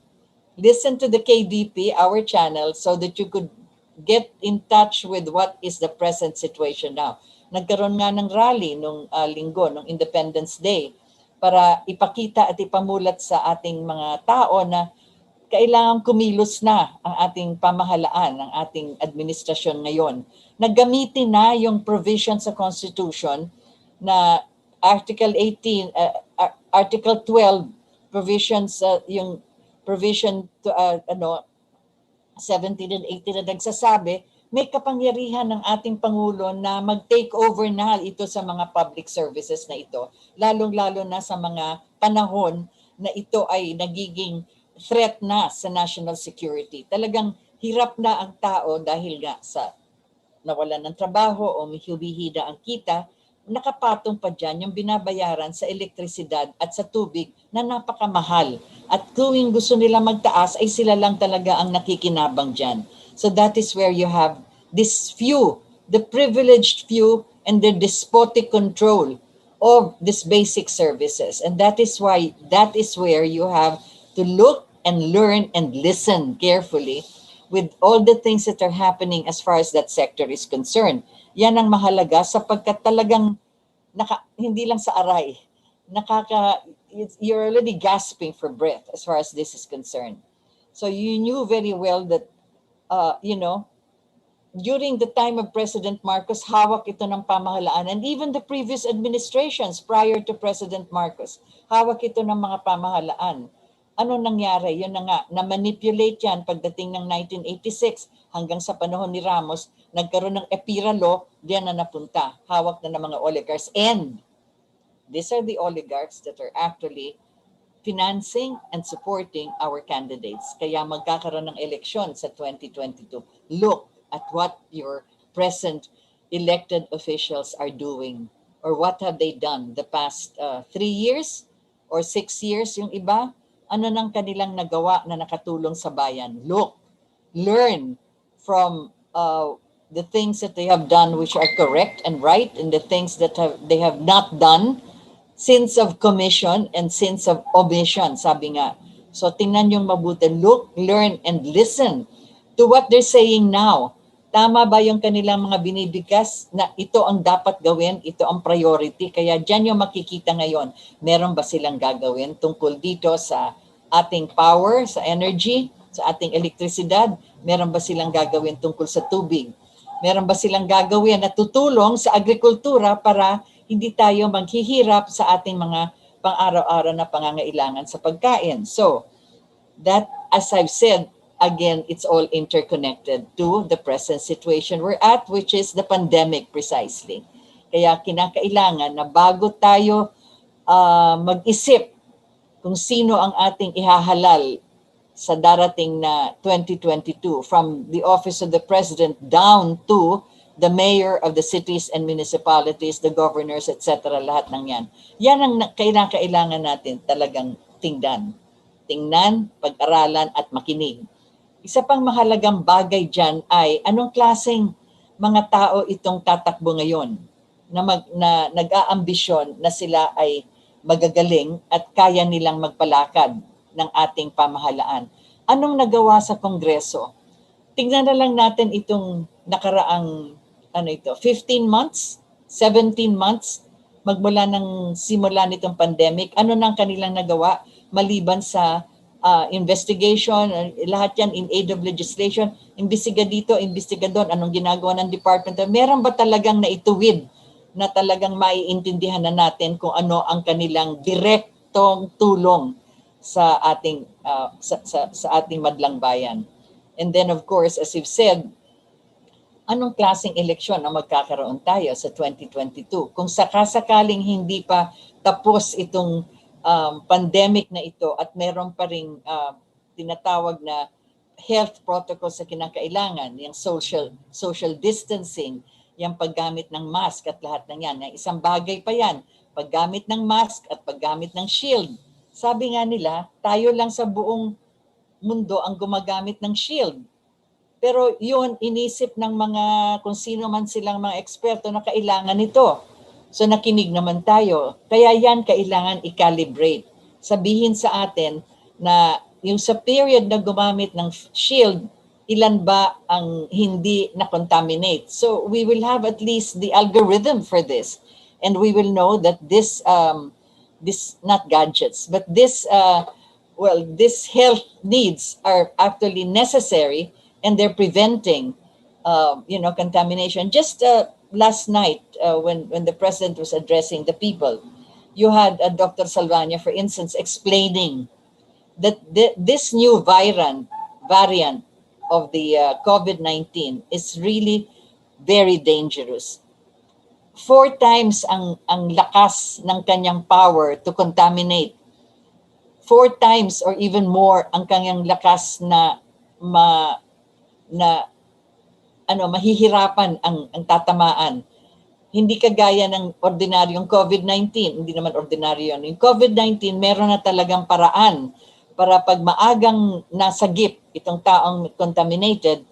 to the KDP, our channel, so that you could get in touch with what is the present situation now. Nagkaroon nga ng rally nung linggo, nung Independence Day, para ipakita at ipamulat sa ating mga tao na kailangan kumilos na ang ating pamahalaan, ang ating administrasyon ngayon. Naggamitin na yung provision sa Constitution na Article 18, Article 12, provisions, yung provision to, 17 and 18 na nagsasabi, may kapangyarihan ng ating Pangulo na mag-take over na ito sa mga public services na ito, lalong-lalo na sa mga panahon na ito ay nagiging threat na sa national security. Talagang hirap na ang tao dahil nga sa nawalan ng trabaho o may humihina ang kita, nakapatong pa dyan yung binabayaran sa elektrisidad at sa tubig na napakamahal. At kung gusto nila magtaas, ay sila lang talaga ang nakikinabang dyan. So that is where you have this few, the privileged few and the despotic control of these basic services. And that is where you have to look and learn and listen carefully with all the things that are happening as far as that sector is concerned. Yan ang mahalaga sapagkat talagang hindi lang sa aray, you're already gasping for breath as far as this is concerned. So you knew very well that, during the time of President Marcos, hawak ito ng pamahalaan. And even the previous administrations prior to President Marcos, hawak ito ng mga pamahalaan. Ano nangyari? Yun na nga, na-manipulate yan pagdating ng 1986 hanggang sa panahon ni Ramos, nagkaroon ng EPIRA law, diyan na napunta. Hawak na ng mga oligarchs. And these are the oligarchs that are actually financing and supporting our candidates. Kaya magkakaroon ng eleksyon sa 2022. Look at what your present elected officials are doing or what have they done the past 3 years or 6 years yung iba. Ano nang kanilang nagawa na nakatulong sa bayan? Look, learn from the things that they have done which are correct and right, and the things that they have not done, sins of commission and sins of omission, sabi nga. So tingnan yung mabuti, look, learn, and listen to what they're saying now. Tama ba yung kanilang mga binibigkas na ito ang dapat gawin, ito ang priority? Kaya dyan yung makikita ngayon, meron ba silang gagawin tungkol dito sa ating power, sa energy, sa ating elektrisidad? Meron ba silang gagawin tungkol sa tubig? Meron ba silang gagawin na tutulong sa agrikultura para hindi tayo maghihirap sa ating mga pang-araw-araw na pangangailangan sa pagkain? So, that, as I've said, again, it's all interconnected to the present situation we're at, which is the pandemic precisely. Kaya kinakailangan na bago tayo mag-isip kung sino ang ating ihahalal sa darating na 2022, from the office of the president down to the mayor of the cities and municipalities, the governors, etc., lahat ng yan. Yan ang kailangan natin talagang tingnan, pag-aralan at makinig. Isa pang mahalagang bagay dyan ay anong klaseng mga tao itong tatakbo ngayon na nag-aambisyon na sila ay magagaling at kaya nilang magpalakad ng ating pamahalaan. Anong nagawa sa Kongreso? Tingnan na lang natin itong nakaraang 15 months, 17 months magmula ng simula nitong pandemic. Ano nang kanilang nagawa maliban sa investigation, lahat yan in aid of legislation, imbestiga dito, imbestiga doon, anong ginagawa ng department? Meron ba talagang naituwid na talagang maiintindihan na natin kung ano ang kanilang direktong tulong sa ating sa ating madlang bayan? And then of course, as you've said, anong klaseng eleksyon ang magkakaroon tayo sa 2022? Kung sakasakaling hindi pa tapos itong pandemic na ito at meron pa ring tinatawag na health protocols sa kinakailangan, yung social distancing, yung paggamit ng mask at lahat ng yan. Yung isang bagay pa yan, paggamit ng mask at paggamit ng shield. Sabi nga nila, tayo lang sa buong mundo ang gumagamit ng shield. Pero yun, inisip ng mga kung sino man silang mga eksperto na kailangan nito. So nakinig naman tayo. Kaya yan kailangan i-calibrate. Sabihin sa atin na yung sa period na gumamit ng shield, ilan ba ang hindi na-contaminate? So we will have at least the algorithm for this. And we will know that this not gadgets, but this health needs are actually necessary, and they're preventing contamination. Just last night, when the president was addressing the people, you had Dr. Salvania, for instance, explaining that this new variant of the COVID-19 is really very dangerous. 4 times ang lakas ng kanyang power to contaminate. 4 times or even more ang kanyang lakas na mahihirapan ang tatamaan. Hindi kagaya ng ordinaryong COVID-19, hindi naman ordinaryo yun. Yung COVID-19, meron na talagang paraan para pag maagang nasagip itong taong contaminated,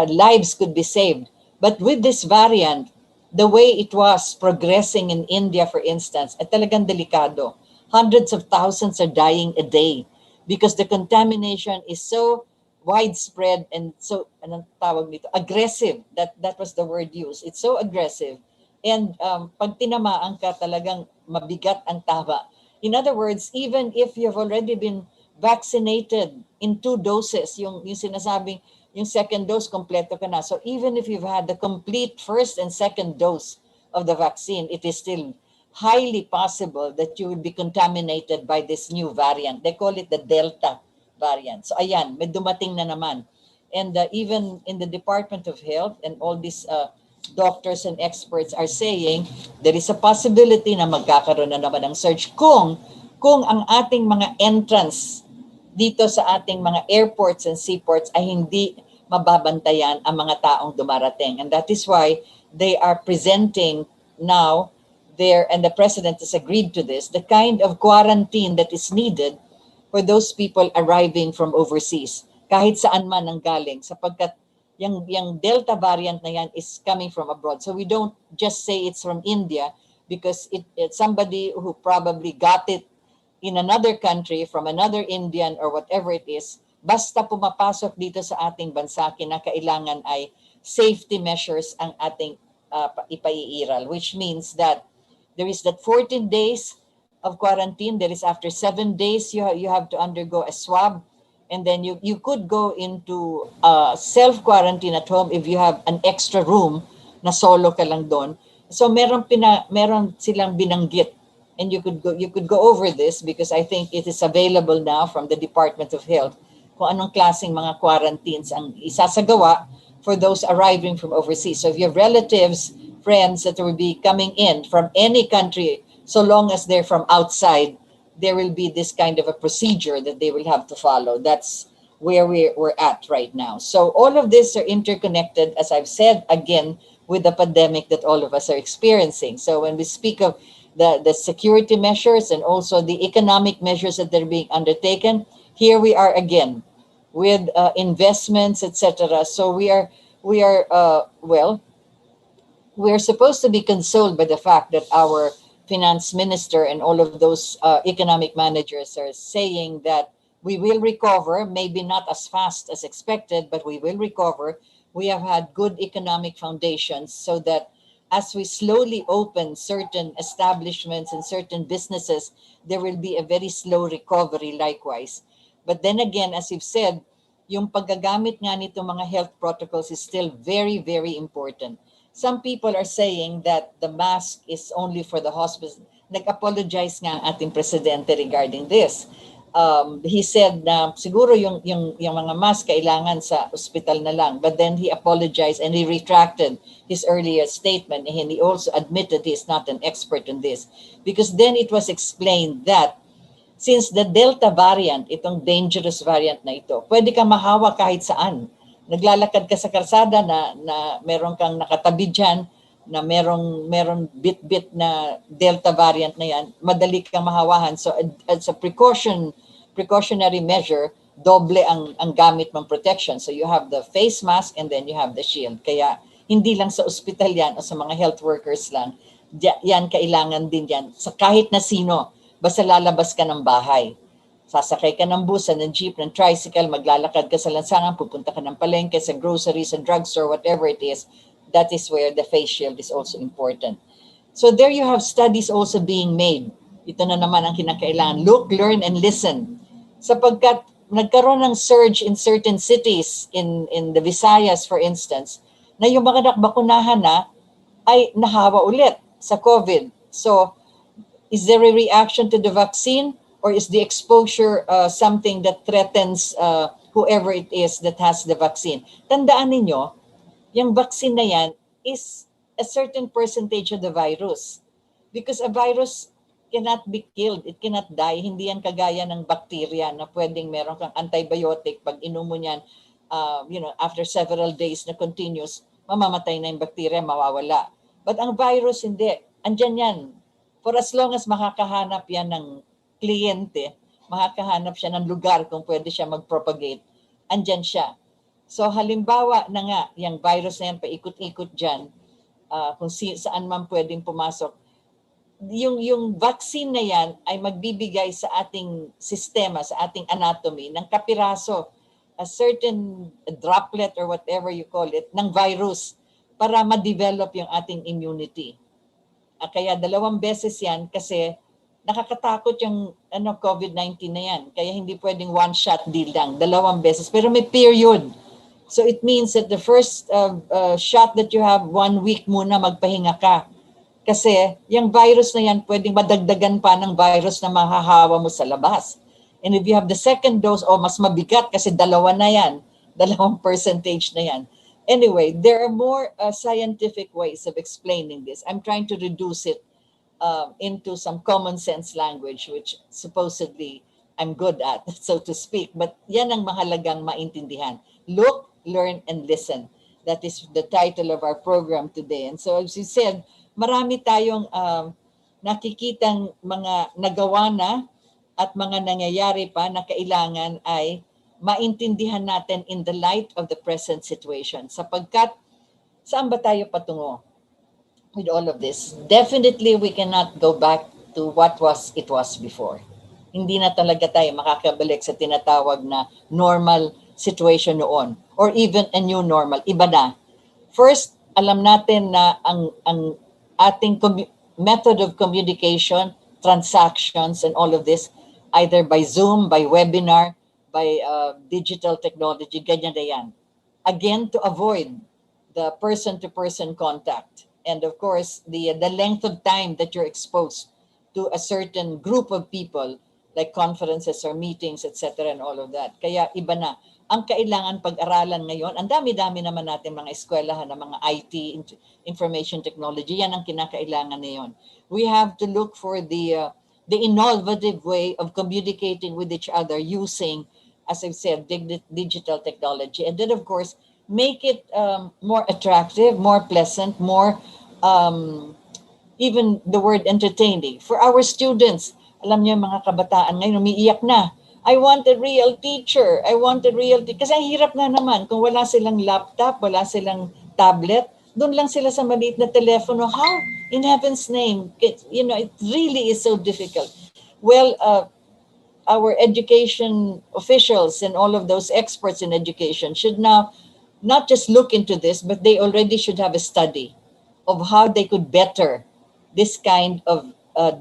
lives could be saved. But with this variant, the way it was progressing in India, for instance, ay talagang delikado. Hundreds of thousands are dying a day because the contamination is so widespread and so, anong tawag nito, aggressive. That was the word used. It's so aggressive. And pag tinamaan ka, talagang mabigat ang tama. In other words, even if you've already been vaccinated in 2 doses, yung sinasabing, yung second dose, kompleto ka na. So even if you've had the complete first and second dose of the vaccine, it is still highly possible that you will be contaminated by this new variant. They call it the Delta variant. So ayan, may dumating na naman. And even in the Department of Health and all these doctors and experts are saying there is a possibility na magkakaroon na naman ng surge kung ang ating mga entrance dito sa ating mga airports and seaports ay hindi mababantayan ang mga taong dumarating. And that is why they are presenting now there, and the president has agreed to this, the kind of quarantine that is needed for those people arriving from overseas, kahit saan man ang galing, sapagkat yung Delta variant na yan is coming from abroad. So we don't just say it's from India because it's somebody who probably got it in another country from another Indian or whatever it is. Basta pumapasok dito sa ating bansa, kinakailangan ay safety measures ang ating ipaiiral, which means that there is that 14 days of quarantine. There is after 7 days, you have to undergo a swab. And then you could go into self-quarantine at home if you have an extra room na solo ka lang doon. So meron silang binanggit, and you could go over this because I think it is available now from the Department of Health kung anong klaseng mga quarantines ang isasagawa for those arriving from overseas. So if you have relatives, friends that will be coming in from any country, so long as they're from outside, there will be this kind of a procedure that they will have to follow. That's where we're at right now. So all of this are interconnected, as I've said again, with the pandemic that all of us are experiencing. So when we speak of the security measures and also the economic measures that are being undertaken, here we are again with investments, etc. So we're supposed to be consoled by the fact that our finance minister and all of those economic managers are saying that we will recover, maybe not as fast as expected, but we will recover. We have had good economic foundations so that as we slowly open certain establishments and certain businesses, there will be a very slow recovery likewise. But then again, as you've said, yung paggagamit nga nitong mga health protocols is still very, very important. Some people are saying that the mask is only for the hospital. Nag-apologize nga ang ating presidente regarding this. He said na siguro yung mga mask kailangan sa ospital na lang. But then he apologized and he retracted his earlier statement. And he also admitted he is not an expert in this. Because then it was explained that since the Delta variant, itong dangerous variant na ito, pwede kang mahawa kahit saan. Naglalakad ka sa kalsada na meron kang nakatabi dyan, na meron bit-bit na Delta variant na yan, madali kang mahawahan. So as a precautionary measure, doble ang gamit mong protection. So you have the face mask and then you have the shield. Kaya hindi lang sa ospital yan o sa mga health workers lang, yan kailangan din yan sa kahit na sino, basta lalabas ka ng bahay. Sasakay ka ng bus, ng jeep, ng tricycle, maglalakad ka sa lansangan, pupunta ka ng palengke, sa groceries, sa drugstore, whatever it is, that is where the face shield is also important. So there you have studies also being made. Ito na naman ang kinakailangan. Look, learn, and listen. Sapagkat nagkaroon ng surge in certain cities, in the Visayas, for instance, na yung mga nakbakunahan na ay nahawa ulit sa COVID. So, is there a reaction to the vaccine? Or is the exposure something that threatens whoever it is that has the vaccine? Tandaan ninyo, yung vaccine na yan is a certain percentage of the virus. Because a virus cannot be killed. It cannot die. Hindi yan kagaya ng bacteria na pwedeng meron kang antibiotic. Pag inom mo yan, after several days na continuous, mamamatay na yung bacteria, mawawala. But ang virus, hindi. Andyan yan. For as long as makakahanap yan ng kliyente, makakahanap siya ng lugar kung pwede siya mag-propagate, andyan siya. So halimbawa na nga, yung virus na yan, paikot-ikot dyan, kung saan man pwedeng pumasok, yung vaccine na yan ay magbibigay sa ating sistema, sa ating anatomy, ng kapiraso, a certain droplet or whatever you call it, ng virus para ma-develop yung ating immunity. Kaya 2 beses yan kasi nakakatakot yung COVID-19 na yan. Kaya hindi pwedeng one-shot deal lang, 2 beses. Pero may period. So it means that the first shot that you have, 1 week muna magpahinga ka. Kasi yung virus na yan, pwedeng madagdagan pa ng virus na mahahawa mo sa labas. And if you have the second dose, mas mabigat kasi 2 na yan. 2 percentage na yan. Anyway, there are more scientific ways of explaining this. I'm trying to reduce it into some common sense language, which supposedly I'm good at, so to speak. But yan ang mahalagang maintindihan. Look, learn, and listen. That is the title of our program today. And so as you said, marami tayong nakikitang mga nagawa na at mga nangyayari pa na kailangan ay maintindihan natin in the light of the present situation. Sapagkat, saan ba tayo patungo with all of this? Definitely, we cannot go back to what was it was before. Hindi na talaga tayo makakabalik sa tinatawag na normal situation noon or even a new normal. Iba na. First, alam natin na ang ating method of communication, transactions, and all of this, either by Zoom, by webinar, by digital technology, ganyan na yan. Again, to avoid the person-to-person contact. And of course, the length of time that you're exposed to a certain group of people, like conferences or meetings, etc., and all of that. Kaya iba na. Ang kailangan pag-aralan ngayon, ang dami-dami naman natin mga eskwelahan ng mga IT, information technology, yan ang kinakailangan ngayon. We have to look for the innovative way of communicating with each other using, as I've said, digital technology. And then, of course, make it more attractive, more pleasant, more even the word entertaining. For our students, alam niyo mga kabataan ngayon, umiiyak na. I want a real teacher. I want a real teacher. Kasi ang hirap na naman kung wala silang laptop, wala silang tablet, doon lang sila sa maliit na telepono. How? In heaven's name. It really is so difficult. Well, our education officials and all of those experts in education should now not just look into this, but they already should have a study of how they could better this kind of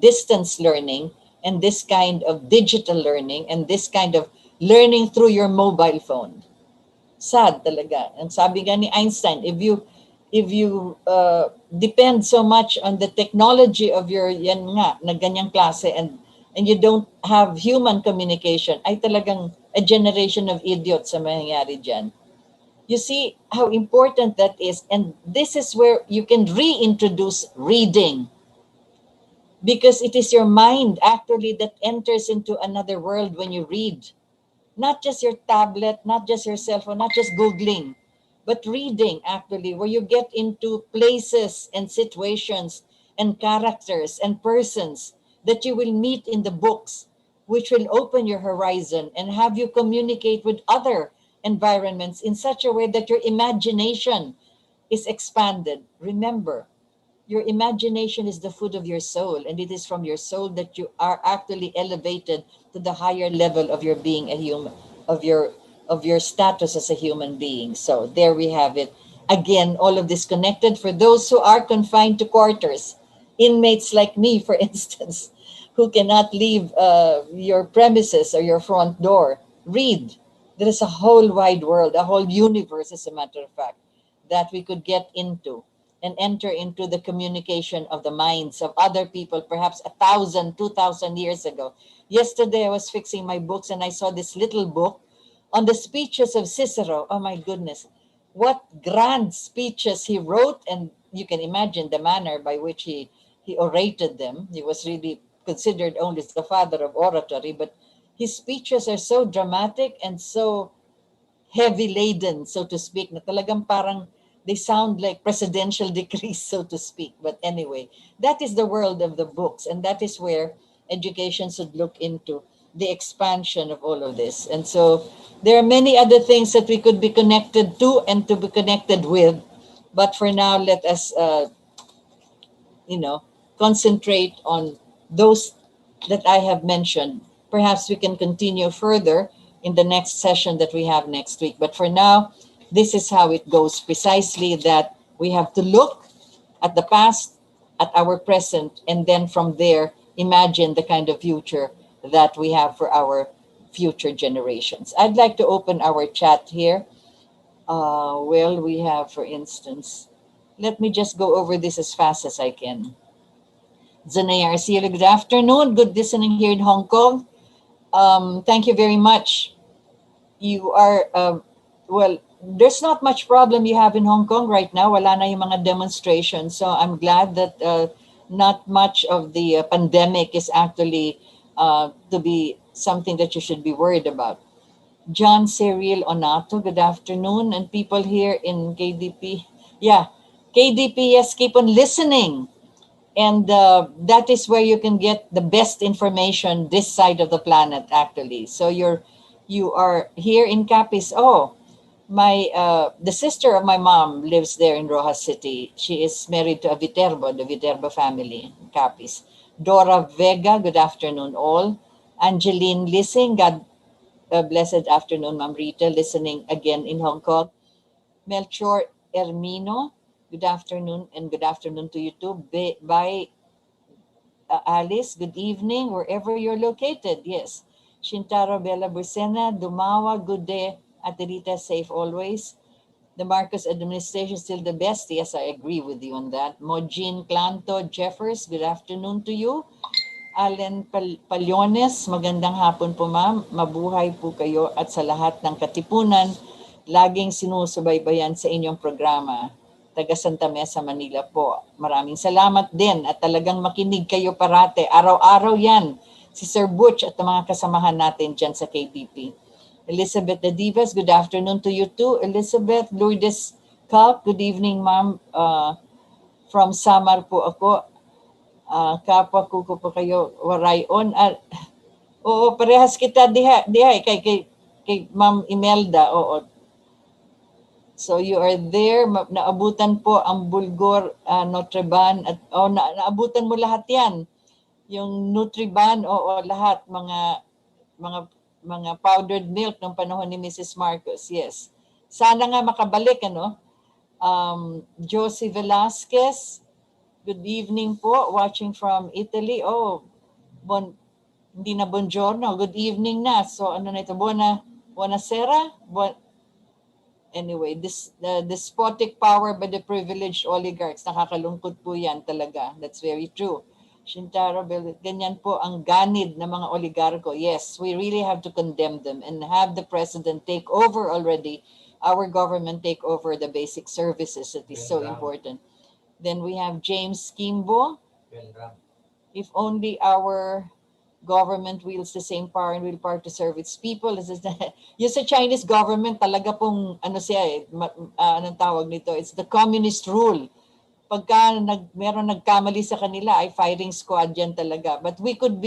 distance learning and this kind of digital learning and this kind of learning through your mobile phone. Sad talaga. And sabi nga ni Einstein, if you depend so much on the technology of your yan nga na ganyang klase and you don't have human communication, ay talagang a generation of idiots sa mangyayari dyan. You see how important that is, and this is where you can reintroduce reading, because it is your mind actually that enters into another world when you read. Not just your tablet, not just your cell phone, not just Googling, but reading actually, where you get into places and situations and characters and persons that you will meet in the books, which will open your horizon and have you communicate with other environments in such a way that your imagination is expanded. Remember, your imagination is the food of your soul, and it is from your soul that you are actually elevated to the higher level of your being a human, of your status as a human being. So there we have it. Again, all of this connected for those who are confined to quarters, inmates like me, for instance, who cannot leave your premises or your front door. Read. There is a whole wide world, a whole universe, as a matter of fact, that we could get into and enter into the communication of the minds of other people, perhaps 1,000, 2,000 years ago. Yesterday, I was fixing my books and I saw this little book on the speeches of Cicero. Oh my goodness, what grand speeches he wrote. And you can imagine the manner by which he orated them. He was really considered only as the father of oratory, but his speeches are so dramatic and so heavy laden, so to speak, na talagang parang they sound like presidential decrees, so to speak. But anyway, that is the world of the books, and that is where education should look into the expansion of all of this. And so there are many other things that we could be connected to and to be connected with. But for now, let us, concentrate on those that I have mentioned. Perhaps we can continue further in the next session that we have next week. But for now, this is how it goes, precisely that we have to look at the past, at our present, and then from there, imagine the kind of future that we have for our future generations. I'd like to open our chat here. Well, we have, for instance, let me just go over this as fast as I can. Zanaya Arcila, good afternoon. Good listening here in Hong Kong. Thank you very much. You are, well, there's not much problem you have in Hong Kong right now. Wala na yung mga demonstrations. So I'm glad that not much of the pandemic is actually to be something that you should be worried about. John Cyril Onato, good afternoon. And people here in KDP. Yeah, KDP, yes, keep on listening. And that is where you can get the best information this side of the planet, actually. So you're You are here in Capiz. Oh, the sister of my mom lives there in Rojas City. She is married to a Viterbo, the Viterbo family, Capiz. Dora Vega, good afternoon all. Angeline Lissing, God blessed afternoon, Ma'am Rita, listening again in Hong Kong. Melchor Ermino, good afternoon, and good afternoon to you too. By Alice, good evening, wherever you're located. Yes. Shintaro Bella Bursena, Dumawa, good day. Ate Rita, safe always. The Marcos administration is still the best. Yes, I agree with you on that. Mojin Clanto Jeffers, good afternoon to you. Allen Palyones, magandang hapon po ma'am. Mabuhay po kayo at sa lahat ng katipunan, laging sinusubaybayan sa inyong programa. Taga Santa Mesa, Manila po. Maraming salamat din at talagang makinig kayo parate. Araw-araw yan. Si Sir Butch at ang mga kasamahan natin dyan sa KPP. Elizabeth De Divas, good afternoon to you too. Elizabeth Lourdes Kalp, good evening ma'am. From Samar po ako. Kapwa ko po kayo warayon. Oo, parehas kita diha kay Ma'am Imelda. Oo. So you are there, naabutan po ang Bulgor, Nutriban at naabutan mo lahat 'yan. Yung Nutriban, oo, lahat mga powdered milk ng panahon ni Mrs. Marcos. Yes. Sana nga makabalik ano. Josie Velasquez, good evening po, watching from Italy. Oh, hindi na buongiorno, good evening na. So ano na ito, buonasera? Anyway, the despotic power by the privileged oligarchs, nakakalungkot po yan talaga. That's very true. Shintaro, ganyan po ang ganid ng mga oligarko. Yes, we really have to condemn them and have the president take over already, our government take over the basic services that is so important. Then we have James Kimbo. If only our government wields the same power and willpower to serve its people. Yung sa Chinese government, talaga pong, anong tawag nito? It's the communist rule. Pagka meron nagkamali sa kanila, ay firing squad yan talaga. But we could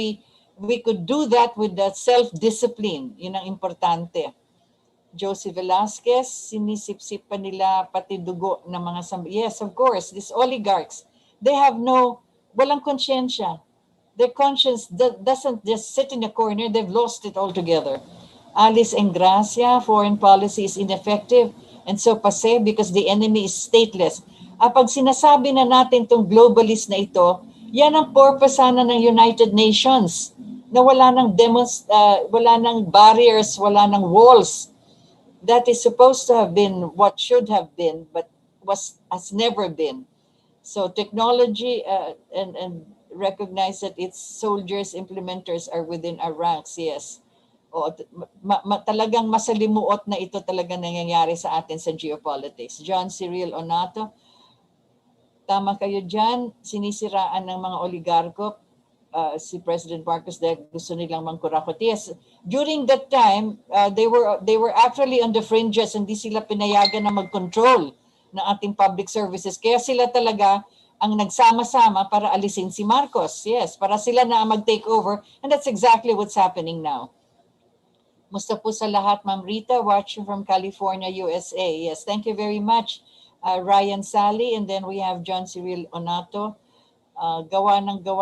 do that with the self-discipline. Yun ang importante. Josie Velasquez, sinisip-sip pa nila pati dugo ng mga yes, of course, these oligarchs, they have walang konsyensya. Their conscience doesn't just sit in a corner, they've lost it altogether. Alice Engracia, foreign policy is ineffective and so passe because the enemy is stateless. Pag sinasabi na natin itong globalist na ito, yan ang purpose sana ng United Nations, na wala nang barriers, wala nang walls. That is supposed to have been what should have been, but has never been. So technology and recognize that its soldiers, implementers are within our ranks, yes. Talagang masalimuot na ito talaga nangyayari sa atin sa geopolitics. John Cyril Onato, tama kayo dyan, sinisiraan ng mga oligarko si President Marcos dahil gusto nilang mangkurakot. Yes, during that time, they were actually on the fringes, hindi sila pinayagan na mag-control ng ating public services. Kaya sila talaga ang nagsama-sama para alisin si Marcos. Yes, para sila na mag-take over. And that's exactly what's happening now. Musta po sa lahat, Ma'am Rita, watching from California, USA. Yes, thank you very much, Ryan Sally. And then we have John Cyril Onato. Gawa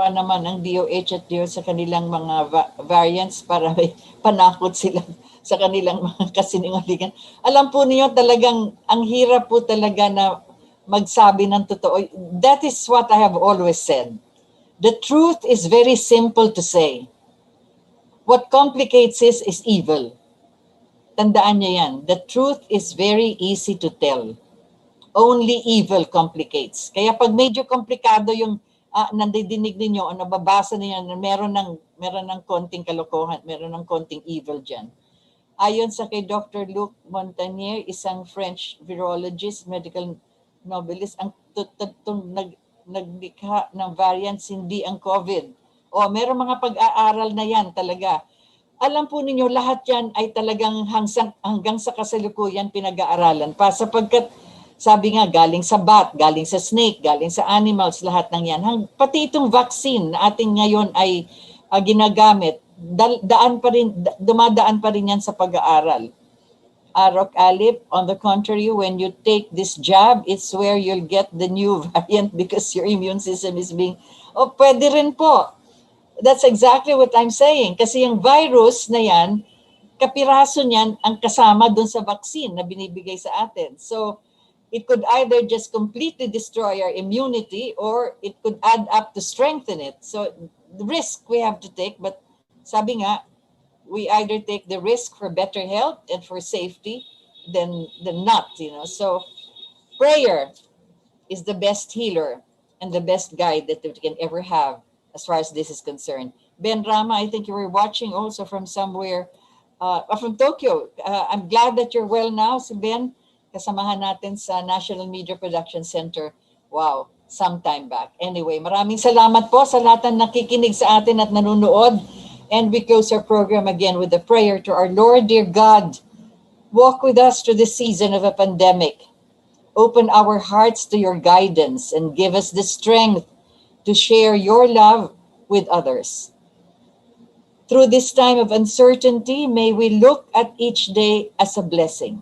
naman ang DOH at DO sa kanilang mga variants para may panakot sila sa kanilang mga kasinungalingan. Alam po niyo talagang ang hirap po talaga na magsabi ng totoo. That is what I have always said. The truth is very simple to say. What complicates is evil. Tandaan niyo yan. The truth is very easy to tell. Only evil complicates. Kaya pag medyo komplikado yung nandidinig ninyo o nababasa niyo na meron ng konting kalokohan, meron ng konting evil dyan. Ayon sa kay Dr. Luc Montagnier, isang French virologist, medical novelist, ang naglikha ng variants hindi ang COVID. Meron mga pag-aaral na yan talaga. Alam po ninyo, lahat yan ay talagang hanggang sa kasalukuyan pinag-aaralan pa sapagkat sabi nga, galing sa bat, galing sa snake, galing sa animals, lahat ng yan. Pati itong vaccine na ating ngayon ay ginagamit, dumadaan pa rin yan sa pag-aaral. Arok Alip, on the contrary, when you take this jab, it's where you'll get the new variant because your immune system is being, pwede rin po. That's exactly what I'm saying. Kasi yung virus na yan, kapiraso niyan ang kasama dun sa vaccine na binibigay sa atin. So, it could either just completely destroy our immunity or it could add up to strengthen it. So, the risk we have to take, but sabi nga, we either take the risk for better health and for safety than not, So, prayer is the best healer and the best guide that we can ever have as far as this is concerned. Ben Rama, I think you were watching also from somewhere, from Tokyo. I'm glad that you're well now, si Ben. Kasamahan natin sa National Media Production Center. Wow, some time back. Anyway, maraming salamat po sa lahat ng nakikinig sa atin at nanonood. And we close our program again with a prayer to our Lord, dear God. Walk with us through this season of a pandemic. Open our hearts to your guidance and give us the strength to share your love with others. Through this time of uncertainty, may we look at each day as a blessing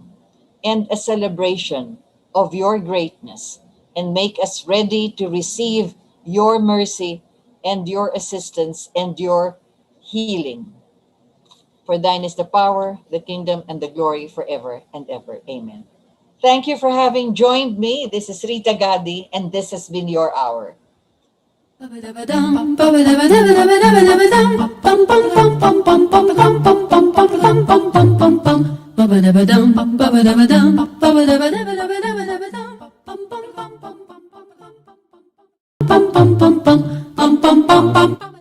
and a celebration of your greatness, and make us ready to receive your mercy and your assistance and your healing. For thine is the power, the kingdom, and the glory forever and ever. Amen. Thank you for having joined me. This is Rita Gadi, and this has been your hour. Bum bum bum bum bum bum bum bum